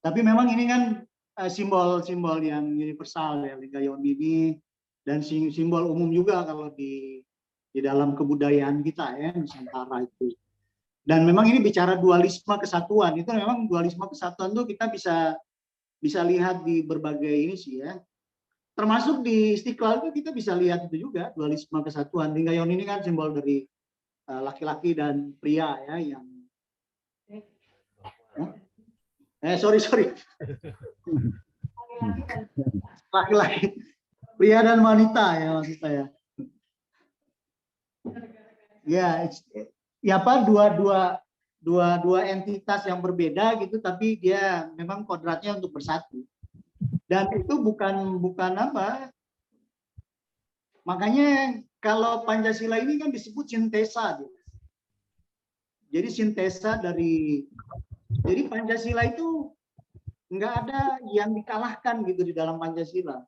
Tapi memang ini kan simbol-simbol yang universal ya, Lingga Yoni ini, dan simbol umum juga kalau di dalam kebudayaan kita ya, Nusantara itu. Dan memang ini bicara dualisme kesatuan, itu memang dualisme kesatuan itu kita bisa lihat di berbagai ini sih ya. Termasuk di Istiqlal itu kita bisa lihat itu juga, dualisme kesatuan. Lingga Yoni ini kan simbol dari laki-laki dan pria ya, yang sorry. Laki-laki, pria dan wanita ya maksud saya. Ya apa dua entitas yang berbeda gitu, tapi dia memang kodratnya untuk bersatu. Dan itu bukan apa. Makanya kalau Pancasila ini kan disebut sintesa. Jadi sintesa dari, jadi Pancasila itu nggak ada yang dikalahkan gitu di dalam Pancasila.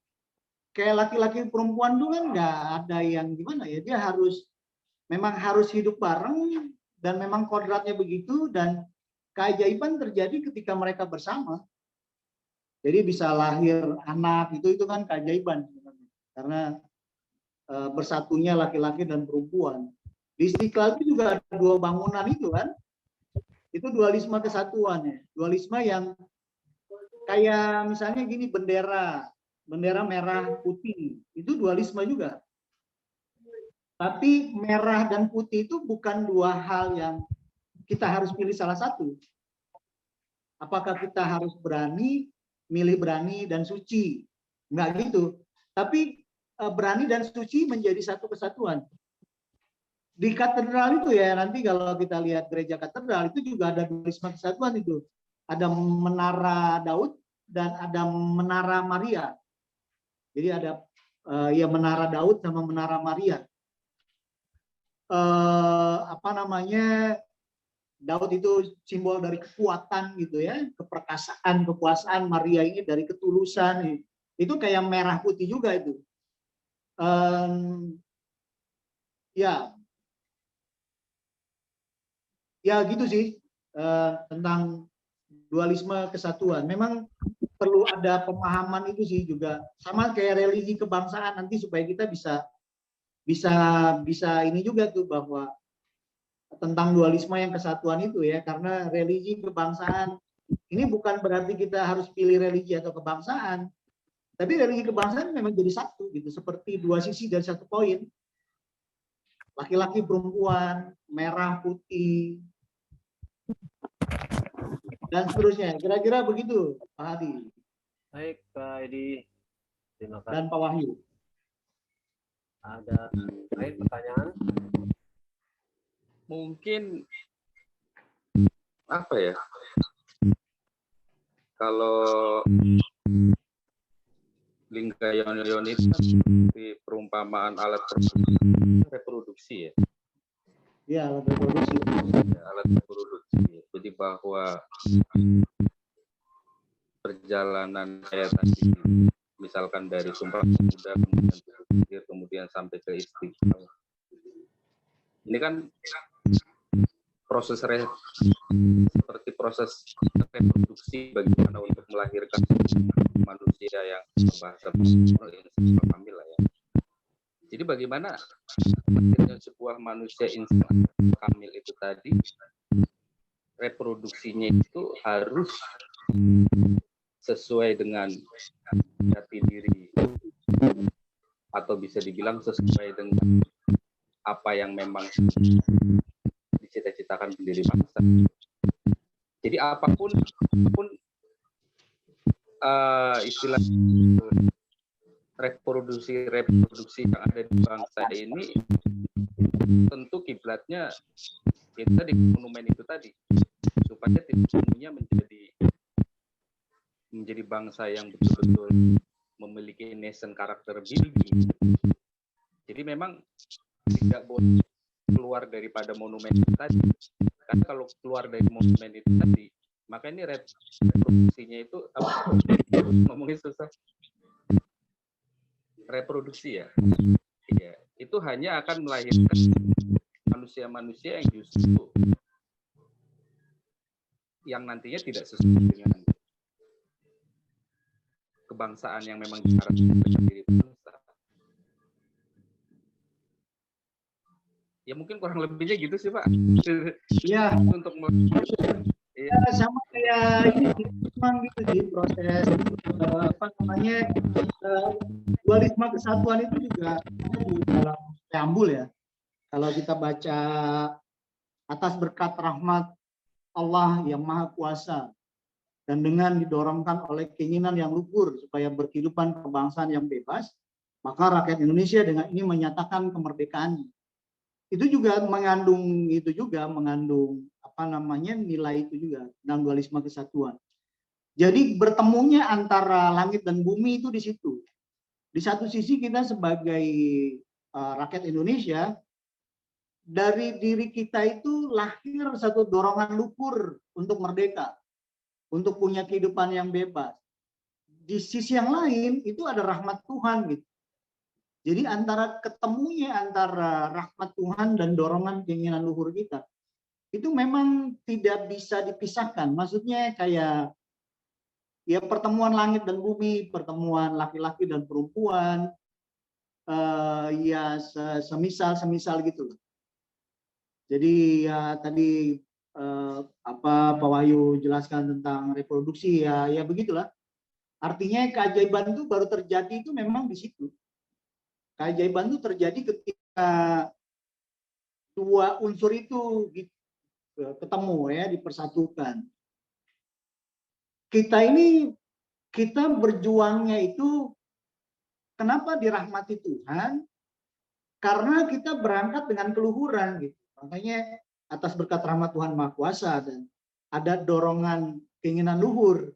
Kayak laki-laki perempuan itu kan nggak ada yang gimana ya, dia memang harus hidup bareng dan memang kodratnya begitu, dan keajaiban terjadi ketika mereka bersama. Jadi bisa lahir anak itu kan keajaiban sebenarnya. Karena bersatunya laki-laki dan perempuan. Di Istiqlal itu juga ada dua bangunan itu kan. Itu dualisme kesatuan ya. Dualisme yang kayak misalnya gini, bendera merah putih, itu dualisme juga. Tapi merah dan putih itu bukan dua hal yang kita harus pilih salah satu. Apakah kita harus milih berani dan suci? Enggak gitu. Tapi berani dan suci menjadi satu kesatuan. Di katedral itu ya, nanti kalau kita lihat gereja katedral itu juga ada dualisme kesatuan itu. Ada menara Daud dan ada menara Maria. Jadi ada ya menara Daud sama menara Maria. Daud itu simbol dari kekuatan gitu ya, keperkasaan, kekuasaan. Maria ini dari ketulusan. Itu kayak merah putih juga itu. Ya gitu sih tentang dualisme kesatuan. Memang perlu ada pemahaman itu sih juga, sama kayak religi kebangsaan nanti supaya kita bisa bisa ini juga tuh bahwa tentang dualisme yang kesatuan itu ya, karena religi kebangsaan ini bukan berarti kita harus pilih religi atau kebangsaan, tapi religi kebangsaan memang jadi satu gitu, seperti dua sisi dari satu koin, laki-laki perempuan, merah putih dan seterusnya. Kira-kira begitu Pak Hadi. Baik Pak Edi, terima kasih. Dan Pak Wahyu. Ada lain pertanyaan? Mungkin apa ya? Kalau lingga ion itu di perumpamaan alat reproduksi ya. Ya, alat reproduksi. Ya, alat reproduksi. Jadi bahwa perjalanan saya tadi, misalkan dari Sumpah Pemuda, kemudian sampai ke Istiqlal. Ini kan proses seperti proses reproduksi bagaimana untuk melahirkan manusia yang bahasa kamil ya. Jadi bagaimana akhirnya sebuah manusia insan kamil itu tadi reproduksinya itu harus sesuai dengan jati diri, atau bisa dibilang sesuai dengan apa yang memang dicita-citakan menjadi bangsa. Jadi apapun istilah reproduksi yang ada di bangsa ini, tentu kiblatnya kita di monumen itu tadi, supaya tidak semuanya menjadi bangsa yang betul-betul memiliki nation character building. Jadi memang tidak boleh keluar daripada monumen itu tadi. Kan kalau keluar dari monumen itu tadi, maka ini reproduksinya itu ngomongin susah. Reproduksi ya. Iya, itu hanya akan melahirkan manusia-manusia yang justru yang nantinya tidak sesuai dengan kebangsaan yang memang diharapkan menjadi bangsa. Ya mungkin kurang lebihnya gitu sih Pak. Iya. Untuk ya, sama kayak ini memang gitu di proses dualisme kesatuan itu juga di dalam preambul ya. Kalau kita baca atas berkat rahmat Allah yang Maha Kuasa dan dengan didorongkan oleh keinginan yang luhur supaya berkehidupan kebangsaan yang bebas, maka rakyat Indonesia dengan ini menyatakan kemerdekaannya. Itu juga mengandung nilai itu juga dalam dualisme kesatuan. Jadi bertemunya antara langit dan bumi itu di situ. Di satu sisi kita sebagai rakyat Indonesia, dari diri kita itu lahir satu dorongan luhur untuk merdeka, untuk punya kehidupan yang bebas. Di sisi yang lain itu ada rahmat Tuhan gitu. Jadi ketemunya antara rahmat Tuhan dan dorongan keinginan luhur kita, itu memang tidak bisa dipisahkan. Maksudnya kayak ya pertemuan langit dan bumi, pertemuan laki-laki dan perempuan, ya semisal gitu. Jadi ya tadi Pak Wahyu jelaskan tentang reproduksi ya begitulah. Artinya keajaiban itu baru terjadi itu memang di situ. Keajaiban itu terjadi ketika dua unsur itu ketemu ya, dipersatukan. Kita berjuangnya itu kenapa dirahmati Tuhan? Karena kita berangkat dengan keluhuran gitu. Makanya atas berkat rahmat Tuhan Maha Kuasa dan ada dorongan keinginan luhur.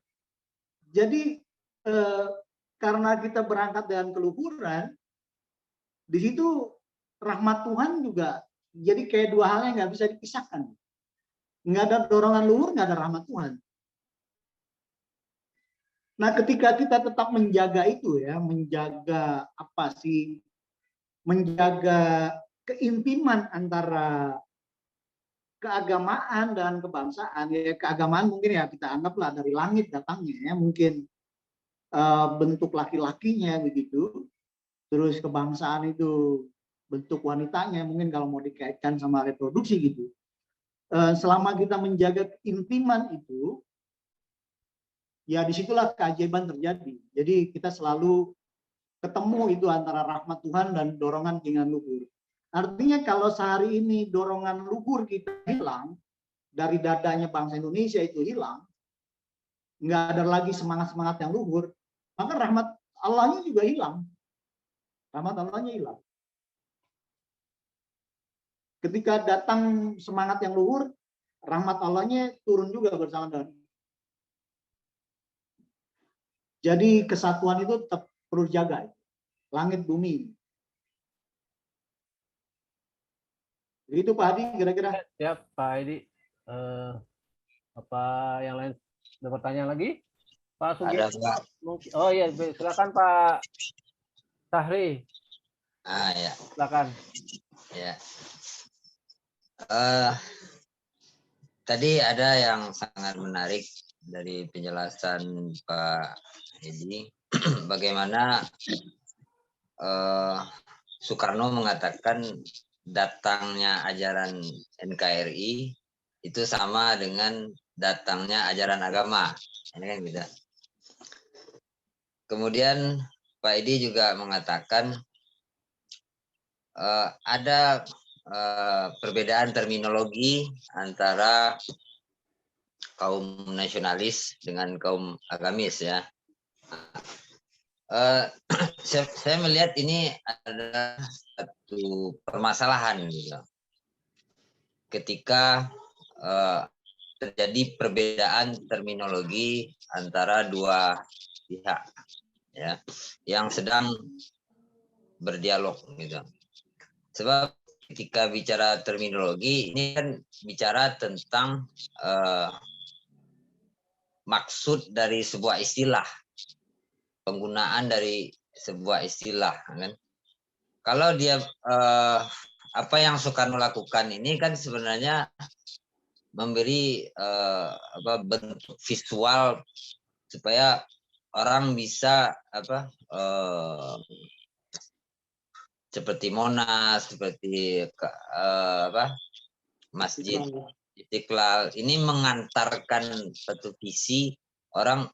Jadi karena kita berangkat dengan keluhuran, di situ rahmat Tuhan juga jadi kayak dua hal yang nggak bisa dipisahkan. Nggak ada dorongan luhur, nggak ada rahmat Tuhan. Nah, ketika kita tetap menjaga itu ya, menjaga keintiman antara keagamaan dan kebangsaan. Ya, keagamaan mungkin ya kita anggaplah dari langit datangnya ya, mungkin bentuk laki-lakinya begitu. Terus kebangsaan itu bentuk wanitanya, mungkin kalau mau dikaitkan sama reproduksi gitu. Selama kita menjaga keintiman itu, ya disitulah keajaiban terjadi. Jadi kita selalu ketemu itu antara rahmat Tuhan dan dorongan keinginan luhur. Artinya kalau sehari ini dorongan luhur kita hilang, dari dadanya bangsa Indonesia itu hilang, nggak ada lagi semangat-semangat yang luhur, maka rahmat Allahnya juga hilang. Rahmat Allahnya hilang. Ketika datang semangat yang luhur, rahmat Allahnya turun juga bersama dengan. Jadi kesatuan itu tetap perlu jaga. Langit bumi. Begitu Pak Hadi kira-kira. Siap Pak Edi. Apa yang lain ada pertanyaan lagi? Pak Sugi. Ada, Pak. Oh iya, silakan Pak Sahri. Ya. Silakan. Ya. Tadi ada yang sangat menarik dari penjelasan Pak Edi, bagaimana Soekarno mengatakan datangnya ajaran NKRI itu sama dengan datangnya ajaran agama, ini kan gitu. Kemudian Pak Edi juga mengatakan ada perbedaan terminologi antara kaum nasionalis dengan kaum agamis ya. Saya melihat ini adalah satu permasalahan gitu. Ketika terjadi perbedaan terminologi antara dua pihak ya yang sedang berdialog gitu. Sebab ketika bicara terminologi ini kan bicara tentang maksud dari sebuah istilah, penggunaan dari sebuah istilah kan. Kalau dia apa yang Soekarno lakukan ini kan sebenarnya memberi bentuk visual supaya orang bisa seperti Monas, seperti Masjid Istiqlal ini mengantarkan satu visi orang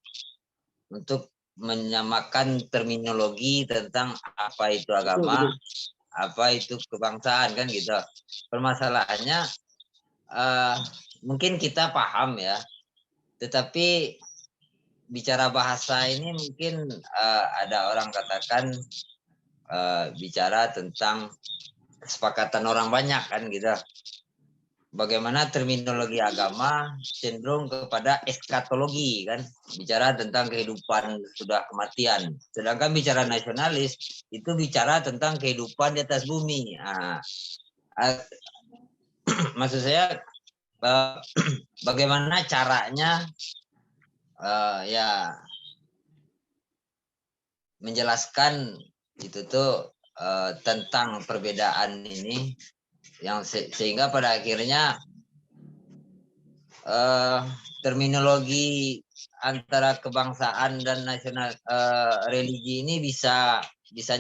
untuk menyamakan terminologi tentang apa itu agama, apa itu kebangsaan kan gitu. Permasalahannya mungkin kita paham ya, tetapi bicara bahasa ini mungkin ada orang katakan bicara tentang kesepakatan orang banyak kan gitu. Bagaimana terminologi agama cenderung kepada eskatologi kan, bicara tentang kehidupan sudah kematian. Sedangkan bicara nasionalis itu bicara tentang kehidupan di atas bumi. Maksud saya bagaimana caranya ya menjelaskan itu tuh tentang perbedaan ini yang sehingga pada akhirnya terminologi antara kebangsaan dan nasional religi ini bisa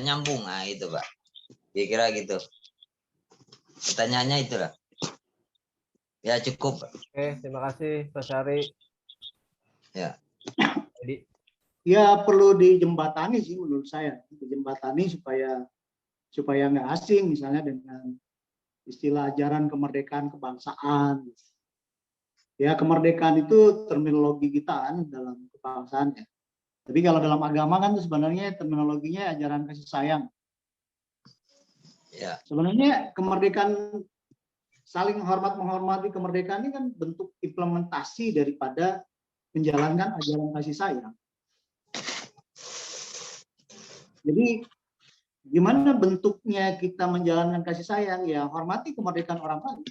nyambung. Nah itu Pak, kira-kira gitu. Pertanyaannya itulah. Ya cukup. Oke, terima kasih Pak Sari. Ya. Jadi Ya perlu dijembatani sih menurut saya, dijembatani supaya nggak asing misalnya dengan istilah ajaran kemerdekaan kebangsaan. Ya kemerdekaan itu terminologi kita kan dalam kebangsaan ya. Tapi kalau dalam agama kan itu sebenarnya terminologinya ajaran kasih sayang. Ya. Sebenarnya kemerdekaan saling menghormati kemerdekaan ini kan bentuk implementasi daripada menjalankan ajaran kasih sayang. Jadi gimana bentuknya kita menjalankan kasih sayang? Ya hormati kemerdekaan orang lain.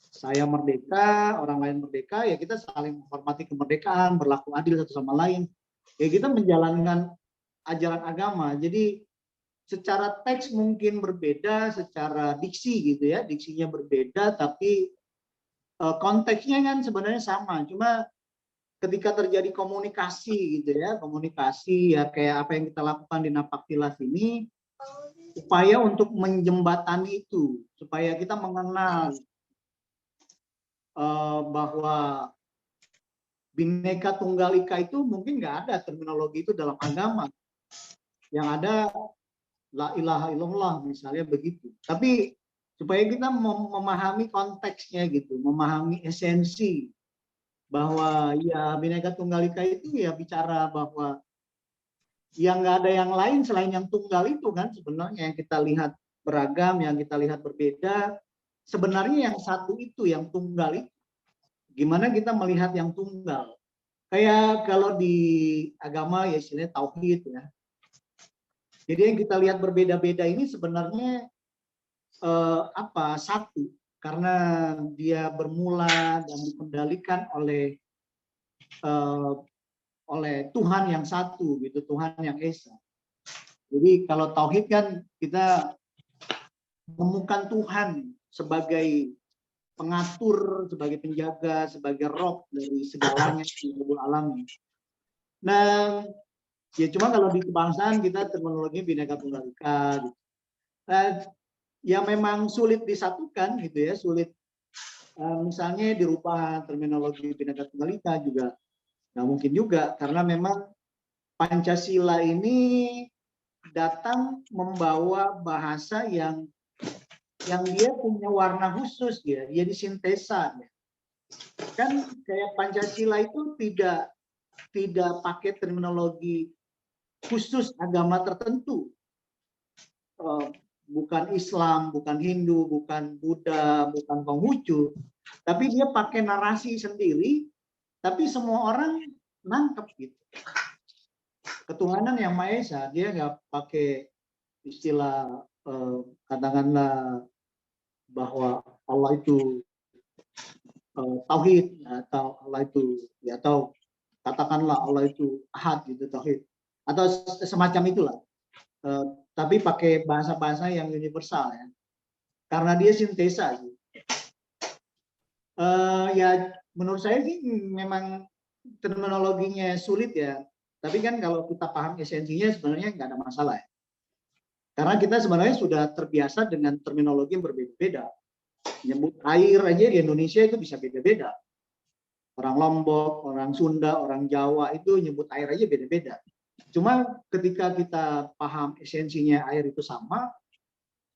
Saya merdeka, orang lain merdeka, ya kita saling menghormati kemerdekaan, berlaku adil satu sama lain. Ya kita menjalankan ajaran agama. Jadi secara teks mungkin berbeda, secara diksi gitu ya, diksinya berbeda, tapi konteksnya kan sebenarnya sama. Cuma ketika terjadi komunikasi gitu ya, komunikasi ya kayak apa yang kita lakukan di Napaktilas ini, upaya untuk menjembatani itu, supaya kita mengenal bahwa Bhinneka Tunggal Ika itu mungkin nggak ada terminologi itu dalam agama. Yang ada la ilaha illallah misalnya begitu. Tapi supaya kita memahami konteksnya gitu, memahami esensi bahwa ya Bhinneka Tunggal Ika itu ya bicara bahwa yang nggak ada yang lain selain yang tunggal itu kan sebenarnya, yang kita lihat beragam, yang kita lihat berbeda, sebenarnya yang satu itu, yang tunggal itu. Gimana kita melihat yang tunggal? Kayak kalau di agama ya istilahnya tauhid ya. Jadi yang kita lihat berbeda-beda ini sebenarnya satu, karena dia bermula dan dikendalikan oleh Tuhan yang satu gitu, Tuhan yang esa. Jadi kalau tauhid kan kita menemukan Tuhan sebagai pengatur, sebagai penjaga, sebagai roh dari segalanya, seluruh alamnya. Nah, ya cuma kalau di kebangsaan kita terminologi Bhinneka Tunggal Ika gitu. Nah, ya memang sulit disatukan gitu ya, sulit misalnya dirubah terminologi Bhinneka Tunggal Ika juga nggak mungkin juga, karena memang Pancasila ini datang membawa bahasa yang dia punya warna khusus ya, dia disintesa ya. Kan kayak Pancasila itu tidak pakai terminologi khusus agama tertentu, bukan Islam, bukan Hindu, bukan Buddha, bukan Konghucu, tapi dia pakai narasi sendiri, tapi semua orang nangkep gitu. Ketuhanan yang Maha Esa, dia nggak pakai istilah katakanlah bahwa Allah itu tauhid, atau Allah itu ya, atau katakanlah Allah itu ahad gitu, tauhid atau semacam itulah, tapi pakai bahasa-bahasa yang universal ya, karena dia sintesa gitu. Ya menurut saya sih memang terminologinya sulit ya, tapi kan kalau kita paham esensinya sebenarnya nggak ada masalah ya. Karena kita sebenarnya sudah terbiasa dengan terminologi yang berbeda-beda. Nyebut air aja di Indonesia itu bisa beda-beda. Orang Lombok, orang Sunda, orang Jawa itu nyebut air aja beda-beda. Cuma ketika kita paham esensinya air itu sama,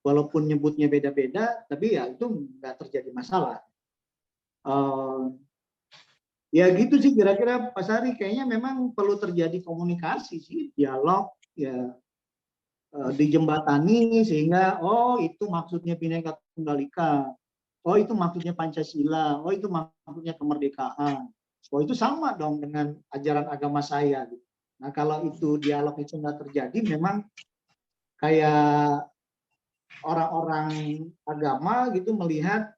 walaupun nyebutnya beda-beda, tapi ya itu nggak terjadi masalah. Ya gitu sih kira-kira Pak Sari, kayaknya memang perlu terjadi komunikasi sih, dialog ya, dijembatani sehingga oh itu maksudnya Bhinneka Tunggal Ika, oh itu maksudnya Pancasila, oh itu maksudnya kemerdekaan, oh itu sama dong dengan ajaran agama saya. Nah kalau itu dialog itu nggak terjadi, memang kayak orang-orang agama gitu melihat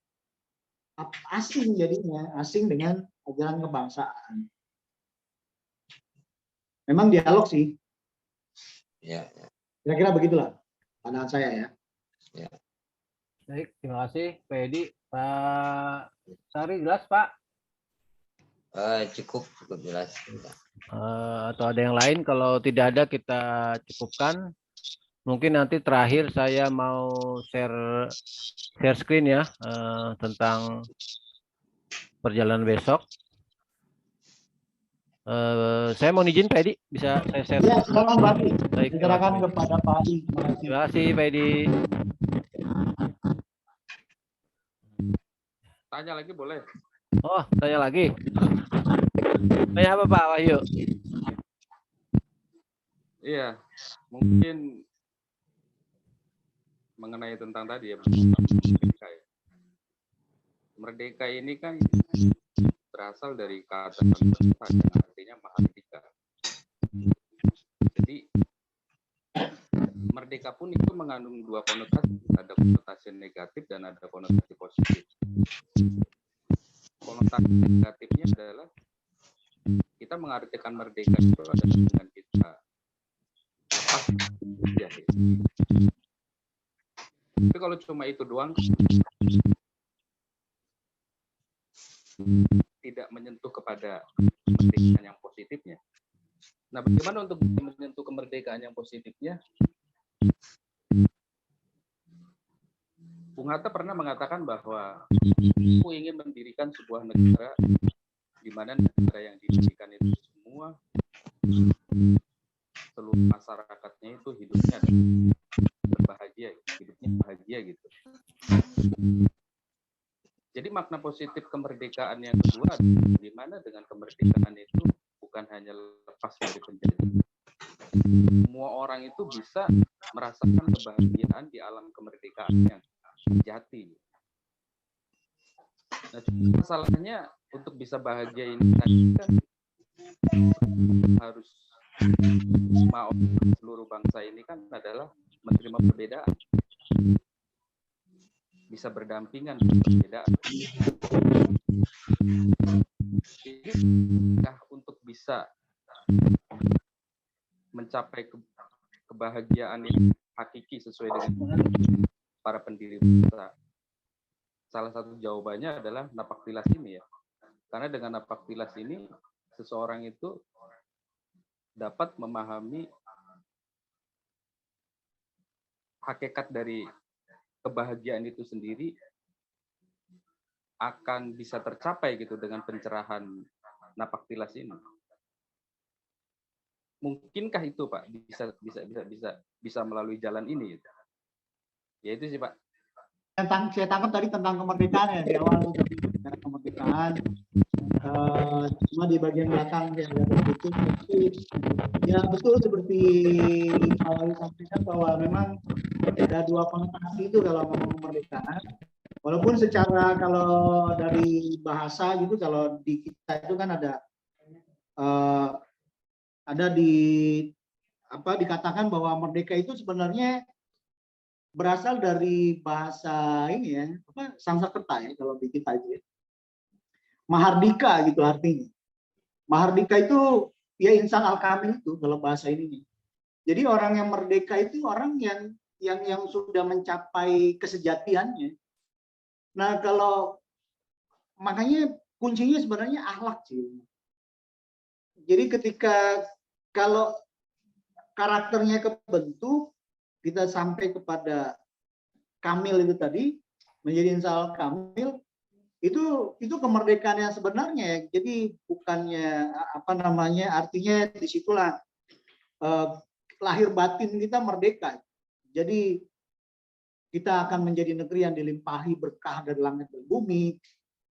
asing, jadinya asing dengan ajaran kebangsaan. Memang dialog sih. Ya. Kira-kira begitulah pandangan saya ya. Ya. Baik, terima kasih Pak Edi. Pak Sari jelas Pak? Cukup jelas. Atau ada yang lain? Kalau tidak ada kita cukupkan. Mungkin nanti terakhir saya mau share screen ya, tentang perjalanan besok. Saya mau izin Pak Edi, bisa saya share? Ya, silakan Pak Edi. Baik, silakan kepada Pak Edi. Terima kasih Pak Edi. Tanya lagi boleh? Oh, tanya lagi. Tanya apa Pak Wahyu? Iya, mungkin mengenai tentang tadi ya, merdeka ini kan berasal dari kata merdeka yang artinya mahardika. Jadi merdeka pun itu mengandung dua konotasi, ada konotasi negatif dan ada konotasi positif. Konotasi negatifnya adalah kita mengartikan merdeka itu adalah dengan kita apa ya. Tapi kalau cuma itu doang, tidak menyentuh kepada kemerdekaan yang positifnya. Nah, bagaimana untuk menyentuh kemerdekaan yang positifnya? Bung Hatta pernah mengatakan bahwa aku ingin mendirikan sebuah negara di mana negara yang didirikan itu semua seluruh masyarakatnya itu hidupnya berbahagia, hidupnya bahagia gitu. Jadi makna positif kemerdekaan yang kedua, di mana dengan kemerdekaan itu bukan hanya lepas dari penjajahan. Semua orang itu bisa merasakan kebahagiaan di alam kemerdekaan yang sejati. Nah, masalahnya untuk bisa bahagia ini kan harus mau seluruh bangsa ini kan adalah menerima perbedaan, bisa berdampingan dengan perbedaan. Jadi untuk bisa mencapai kebahagiaan yang hakiki sesuai dengan para pendiri bangsa, salah satu jawabannya adalah napak tilas ini ya. Karena dengan napak tilas ini seseorang itu dapat memahami hakikat dari kebahagiaan itu sendiri akan bisa tercapai gitu dengan pencerahan napak tilas ini. Mungkinkah itu Pak bisa melalui jalan ini? Ya itu sih Pak. Saya tangkap tadi tentang kemerdekaan ya, di awal tentang kemerdekaan. Cuma di bagian belakang ya itu ya betul seperti awal disampaikan bahwa memang ada dua konotasi itu dalam ngomong kemerdekaan. Walaupun secara kalau dari bahasa gitu, kalau di kita itu kan ada dikatakan bahwa merdeka itu sebenarnya berasal dari bahasa ini ya, Sanskerta ya kalau di kita itu ya. Mahardika gitu artinya. Mahardika itu ya insan al-kamil itu kalau bahasa ini. Jadi orang yang merdeka itu orang yang sudah mencapai kesejatiannya. Nah, makanya kuncinya sebenarnya akhlak sih. Jadi ketika kalau karakternya kebentuk, kita sampai kepada kamil itu tadi, menjadi insan kamil, itu kemerdekaan yang sebenarnya. Jadi bukannya artinya disitulah lahir batin kita merdeka. Jadi kita akan menjadi negeri yang dilimpahi berkah dari langit dan bumi.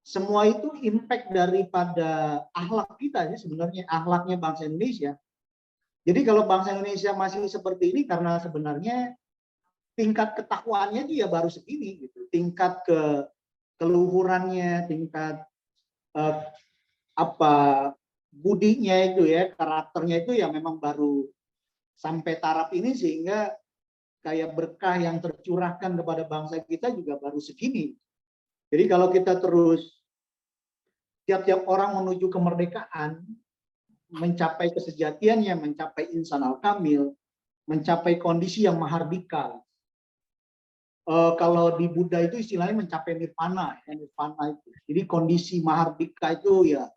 Semua itu impact daripada akhlak kita ya, sebenarnya akhlaknya bangsa Indonesia. Jadi kalau bangsa Indonesia masih seperti ini karena sebenarnya tingkat ketakwaannya itu ya baru segini gitu. Tingkat keluhurannya, tingkat budinya itu ya, karakternya itu ya memang baru sampai taraf ini, sehingga kayak berkah yang tercurahkan kepada bangsa kita juga baru segini. Jadi kalau kita terus tiap-tiap orang menuju kemerdekaan, mencapai kesejatiannya, mencapai insan al-kamil, mencapai kondisi yang mahardika. Kalau di Buddha itu istilahnya mencapai nirvana, ya, nirvana itu. Jadi kondisi mahardika itu ya,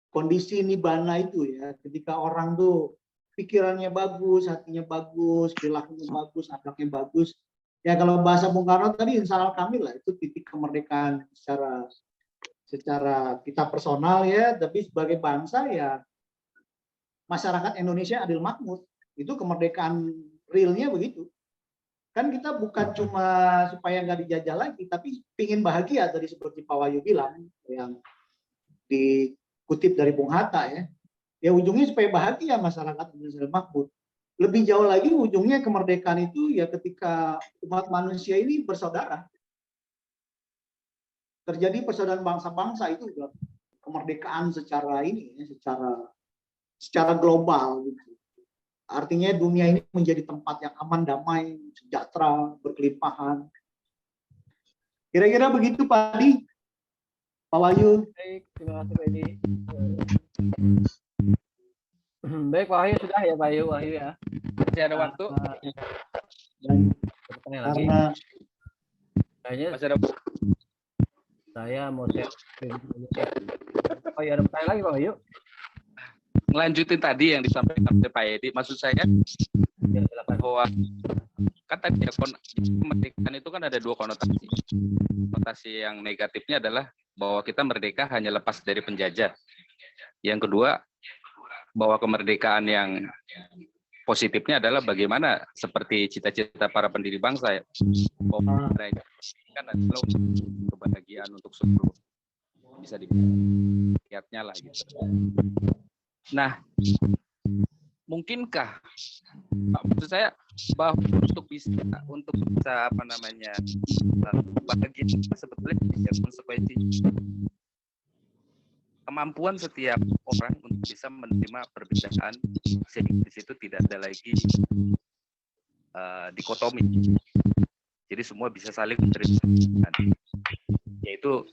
kondisi nibbana itu ya, ketika orang tuh pikirannya bagus, hatinya bagus, perilakunya bagus, akhlaknya bagus. Ya kalau bahasa Bung Karno tadi insan al-kamil lah, itu titik kemerdekaan secara kita personal ya, tapi sebagai bangsa ya masyarakat Indonesia adil makmur. Itu kemerdekaan realnya begitu. Kan kita bukan cuma supaya nggak dijajah lagi, tapi pingin bahagia tadi seperti Pak Wahyu bilang, yang dikutip dari Bung Hatta ya. Ya ujungnya supaya bahagia masyarakat Indonesia makmur. Lebih jauh lagi ujungnya kemerdekaan itu ya ketika umat manusia ini bersaudara. Terjadi persaudaraan bangsa-bangsa itu juga kemerdekaan secara ini ya, secara global gitu. Artinya dunia ini menjadi tempat yang aman, damai, sejahtera, berkelimpahan. Kira-kira begitu Pak Adi, Pak Wahyu. Baik, terima kasih Pak Edi. Baik Pak Wahyu, sudah ya Pak Wahyu ya. Masih ada waktu? Dan karena kayaknya masih ada. Saya mau share. Oh ya, ada pertanyaan lagi Pak Wahyu? Ngelanjutin tadi yang disampaikan oleh Pak Edi, maksud saya bahwa kan tadi ya, kemerdekaan itu kan ada dua konotasi. Konotasi yang negatifnya adalah bahwa kita merdeka hanya lepas dari penjajah. Yang kedua, bahwa kemerdekaan yang positifnya adalah bagaimana seperti cita-cita para pendiri bangsa ya, bahwa mereka kan adalah kebahagiaan untuk seluruh, bisa dilihatnya lah gitu. Nah, mungkinkah, maksud saya bahwa untuk bisa apa namanya bahagia sebetulnya ya konsekuensi kemampuan setiap orang untuk bisa menerima perbedaan sehingga di situ tidak ada lagi dikotomi. Jadi semua bisa saling menerima, yaitu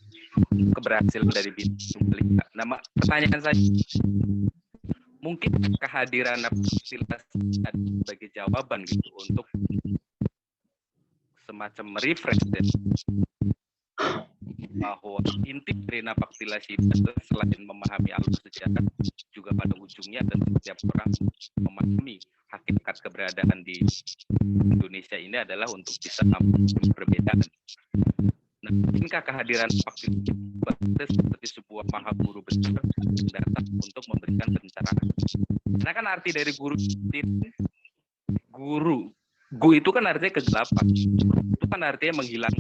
keberhasilan dari bidang. Nah, pertanyaan saya, mungkin kehadiran Pancasila sebagai jawaban gitu untuk semacam refresh bahwa inti dari Napaktilas itu selain memahami alur sejarah juga pada ujungnya dan setiap orang memahami hakikat keberadaan di Indonesia ini adalah untuk bisa memahami perbedaan. Nah, mungkinkah kehadiran Napaktilas seperti sebuah maha guru besar yang datang untuk memberikan pencerahan? Karena kan arti dari guru itu kan artinya kegelapan. Itu kan artinya menghilang.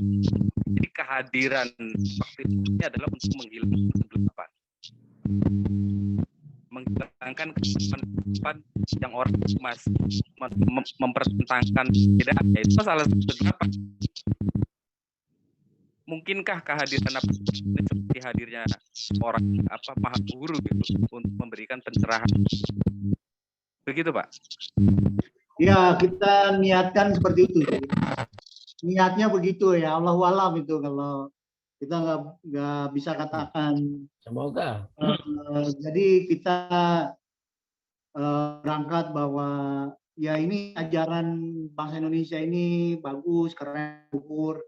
Jadi kehadiran Napaktilas ini adalah untuk menghilangkan kegelapan. Menghilangkan kegelapan yang orang masih mempertentangkan perbedaan. Itu salah satu kegelapan. Mungkinkah kehadiran Napaktilas ini seperti hadirnya orang maha guru gitu untuk memberikan pencerahan? Begitu, Pak? Ya, kita niatkan seperti itu. Niatnya begitu ya, Allahu alam itu, kalau kita nggak bisa katakan. Semoga. Jadi kita berangkat bahwa ya ini ajaran bangsa Indonesia ini bagus, keren, luhur.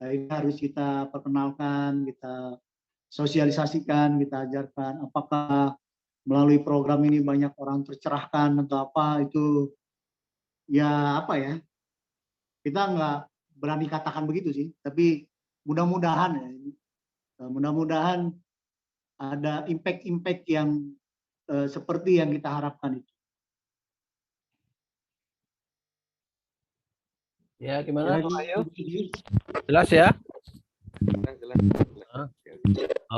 Ini harus kita perkenalkan, kita sosialisasikan, kita ajarkan. Apakah melalui program ini banyak orang tercerahkan atau apa, itu ya apa ya, kita nggak berani katakan begitu sih, tapi mudah-mudahan ya, mudah-mudahan ada impact yang seperti yang kita harapkan itu. Ya, gimana Pak Ayu? Jelas ya? Jelas.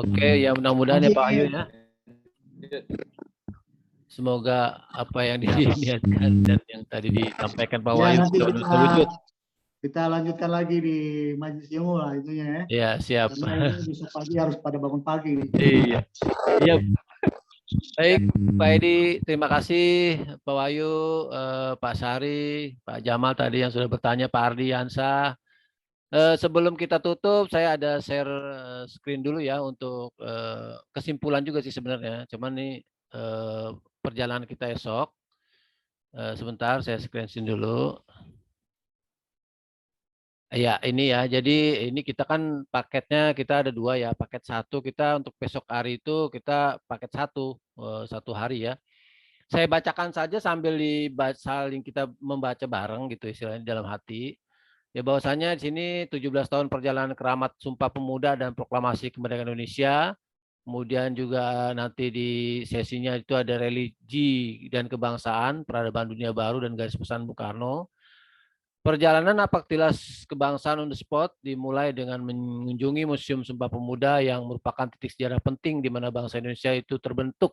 Oke, ya mudah-mudahan ya Pak Ayu ya. Semoga apa yang diniatkan dan yang tadi disampaikan Pak Wahyu terwujud. Kita lanjutkan lagi di majelis ilmu lah itunya ya. Iya, siap. Karena besok pagi harus pada bangun pagi. Iya. Iya. Baik, Pak Edi, terima kasih Pak Wahyu, Pak Sari, Pak Jamal tadi yang sudah bertanya, Pak Ardi, Yansa. Sebelum kita tutup, saya ada share screen dulu ya untuk kesimpulan juga sih sebenarnya. Cuman nih perjalanan kita esok. Sebentar, saya screen dulu. Ya, ini ya. Jadi ini kita kan paketnya kita ada dua ya. Paket satu kita untuk besok hari itu kita paket satu hari ya. Saya bacakan saja sambil saling kita membaca bareng gitu istilahnya dalam hati. Ya bahwasanya di sini 17 tahun perjalanan keramat Sumpah Pemuda dan Proklamasi Kemerdekaan Indonesia. Kemudian juga nanti di sesinya itu ada religi dan kebangsaan, peradaban dunia baru dan garis pesan Bung Karno. Perjalanan Napaktilas Kebangsaan on the spot dimulai dengan mengunjungi Museum Sumpah Pemuda yang merupakan titik sejarah penting di mana bangsa Indonesia itu terbentuk.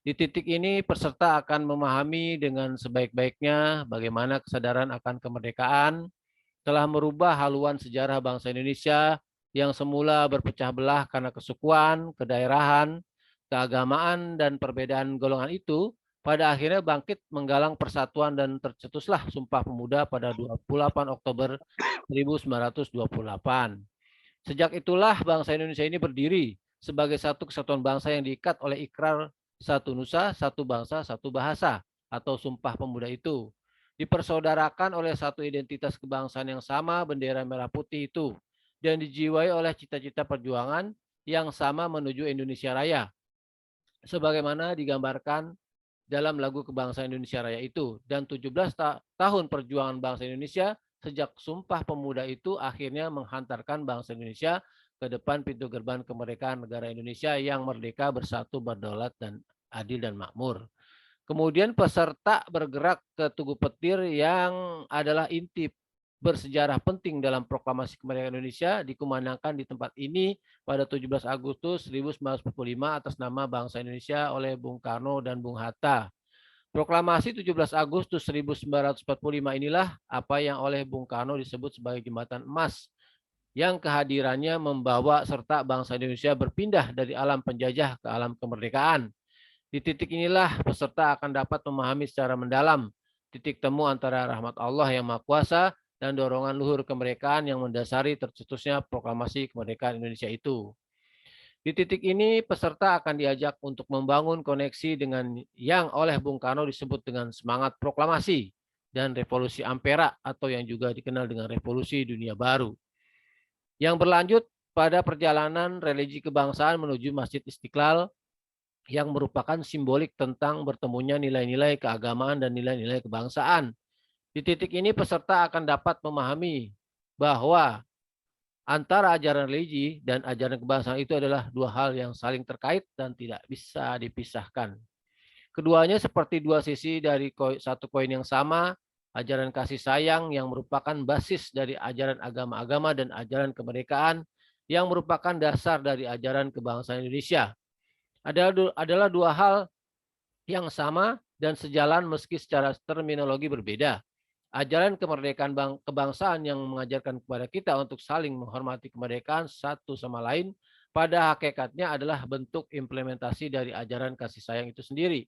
Di titik ini peserta akan memahami dengan sebaik-baiknya bagaimana kesadaran akan kemerdekaan telah merubah haluan sejarah bangsa Indonesia yang semula berpecah belah karena kesukuan, kedaerahan, keagamaan, dan perbedaan golongan itu pada akhirnya bangkit menggalang persatuan dan tercetuslah Sumpah Pemuda pada 28 Oktober 1928. Sejak itulah bangsa Indonesia ini berdiri sebagai satu kesatuan bangsa yang diikat oleh ikrar satu nusa, satu bangsa, satu bahasa atau Sumpah Pemuda itu. Dipersaudarakan oleh satu identitas kebangsaan yang sama, bendera merah putih itu, dan dijiwai oleh cita-cita perjuangan yang sama menuju Indonesia Raya. Sebagaimana digambarkan dalam lagu Kebangsaan Indonesia Raya itu, dan 17 tahun perjuangan bangsa Indonesia sejak Sumpah Pemuda itu akhirnya menghantarkan bangsa Indonesia ke depan pintu gerbang kemerdekaan negara Indonesia yang merdeka, bersatu, berdaulat, dan adil dan makmur. Kemudian peserta bergerak ke Tugu Petir yang adalah inti bersejarah penting dalam proklamasi kemerdekaan Indonesia, dikumandangkan di tempat ini pada 17 Agustus 1945 atas nama bangsa Indonesia oleh Bung Karno dan Bung Hatta. Proklamasi 17 Agustus 1945 inilah apa yang oleh Bung Karno disebut sebagai jembatan emas, yang kehadirannya membawa serta bangsa Indonesia berpindah dari alam penjajah ke alam kemerdekaan. Di titik inilah peserta akan dapat memahami secara mendalam titik temu antara rahmat Allah yang Maha Kuasa dan dorongan luhur kemerdekaan yang mendasari tercetusnya proklamasi kemerdekaan Indonesia itu. Di titik ini peserta akan diajak untuk membangun koneksi dengan yang oleh Bung Karno disebut dengan semangat proklamasi dan revolusi Ampera atau yang juga dikenal dengan revolusi dunia baru, yang berlanjut pada perjalanan religi kebangsaan menuju Masjid Istiqlal yang merupakan simbolik tentang bertemunya nilai-nilai keagamaan dan nilai-nilai kebangsaan. Di titik ini peserta akan dapat memahami bahwa antara ajaran religi dan ajaran kebangsaan itu adalah dua hal yang saling terkait dan tidak bisa dipisahkan. Keduanya seperti dua sisi dari satu koin yang sama, ajaran kasih sayang yang merupakan basis dari ajaran agama-agama dan ajaran kemerdekaan yang merupakan dasar dari ajaran kebangsaan Indonesia. Adalah dua hal yang sama dan sejalan meski secara terminologi berbeda. Ajaran kemerdekaan kebangsaan yang mengajarkan kepada kita untuk saling menghormati kemerdekaan satu sama lain pada hakikatnya adalah bentuk implementasi dari ajaran kasih sayang itu sendiri.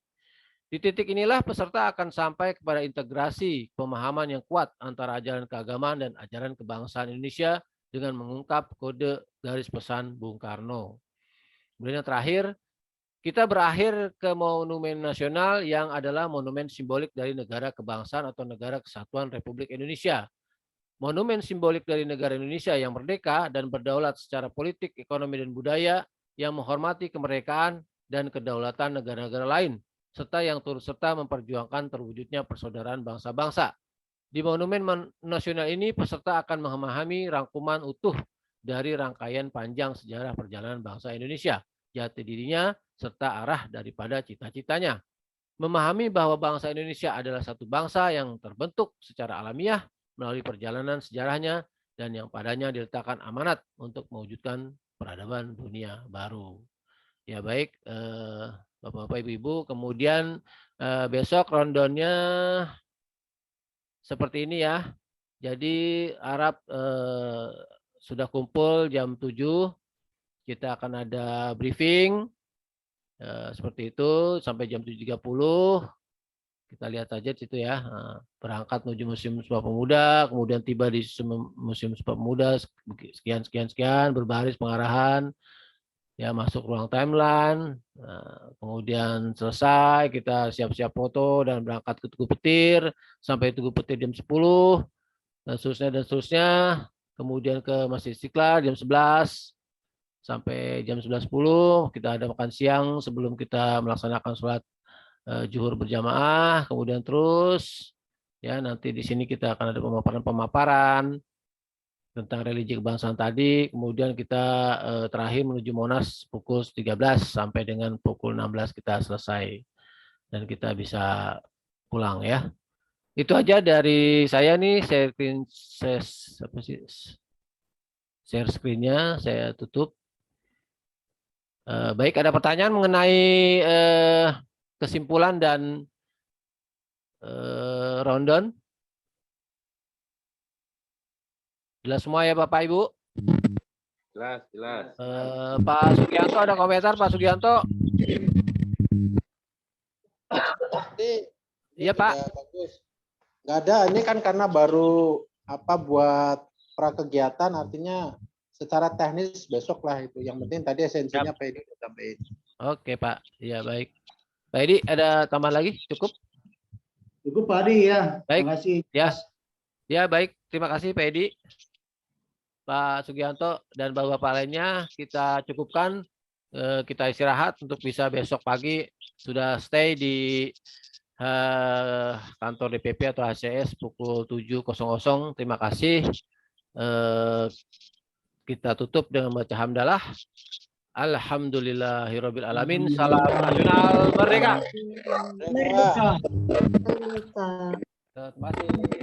Di titik inilah peserta akan sampai kepada integrasi pemahaman yang kuat antara ajaran keagamaan dan ajaran kebangsaan Indonesia dengan mengungkap kode garis pesan Bung Karno. Kemudian yang terakhir, kita berakhir ke monumen nasional yang adalah monumen simbolik dari negara kebangsaan atau negara kesatuan Republik Indonesia. Monumen simbolik dari negara Indonesia yang merdeka dan berdaulat secara politik, ekonomi, dan budaya, yang menghormati kemerdekaan dan kedaulatan negara-negara lain, serta yang turut serta memperjuangkan terwujudnya persaudaraan bangsa-bangsa. Di monumen nasional ini, peserta akan memahami rangkuman utuh dari rangkaian panjang sejarah perjalanan bangsa Indonesia, jati dirinya, serta arah daripada cita-citanya. Memahami bahwa bangsa Indonesia adalah satu bangsa yang terbentuk secara alamiah melalui perjalanan sejarahnya dan yang padanya diletakkan amanat untuk mewujudkan peradaban dunia baru. Ya baik, Bapak-Bapak, Ibu-Ibu, kemudian besok rondonnya seperti ini ya. Jadi Arab sudah kumpul jam 7. Kita akan ada briefing seperti itu sampai jam 7.30. Kita lihat aja situ ya. Berangkat menuju Museum Sumpah Pemuda, kemudian tiba di Museum Sumpah Pemuda sekian, berbaris pengarahan, ya masuk ruang timeline. Kemudian selesai kita siap-siap foto dan berangkat ke Tugu Petir sampai Tugu Petir jam 10 dan seterusnya. Kemudian ke Masjid Istiqlal jam 11. Sampai jam 11.10 kita ada makan siang sebelum kita melaksanakan sholat zuhur berjamaah. Kemudian terus ya nanti di sini kita akan ada pemaparan tentang religi kebangsaan tadi. Kemudian kita terakhir menuju Monas pukul 13 sampai dengan pukul 16 kita selesai dan kita bisa pulang ya. Itu aja dari saya nih, share screen-nya saya tutup. Baik, ada pertanyaan mengenai kesimpulan dan rundown? Jelas semua ya Bapak Ibu? Jelas. Pak Sugianto ada komentar Pak Sugianto? Iya Pak. Bagus. Nggak ada, ini kan karena baru buat prakegiatan, artinya secara teknis besok lah itu. Yang penting tadi esensinya Pak Edi sampai ini. Oke Pak, ya baik. Pak Edi ada tambahan lagi? Cukup? Cukup Pak Edi ya. Baik. Terima kasih. Ya baik, terima kasih Pak Edi. Pak Sugianto dan Bapak-Bapak lainnya kita cukupkan. Kita istirahat untuk bisa besok pagi sudah stay di kantor DPP atau HCS pukul 7.00. Terima kasih. Kita tutup dengan baca hamdalah. Alhamdulillahirabbil alamin. Salam nasional merdeka. Merdeka. Terima kasih.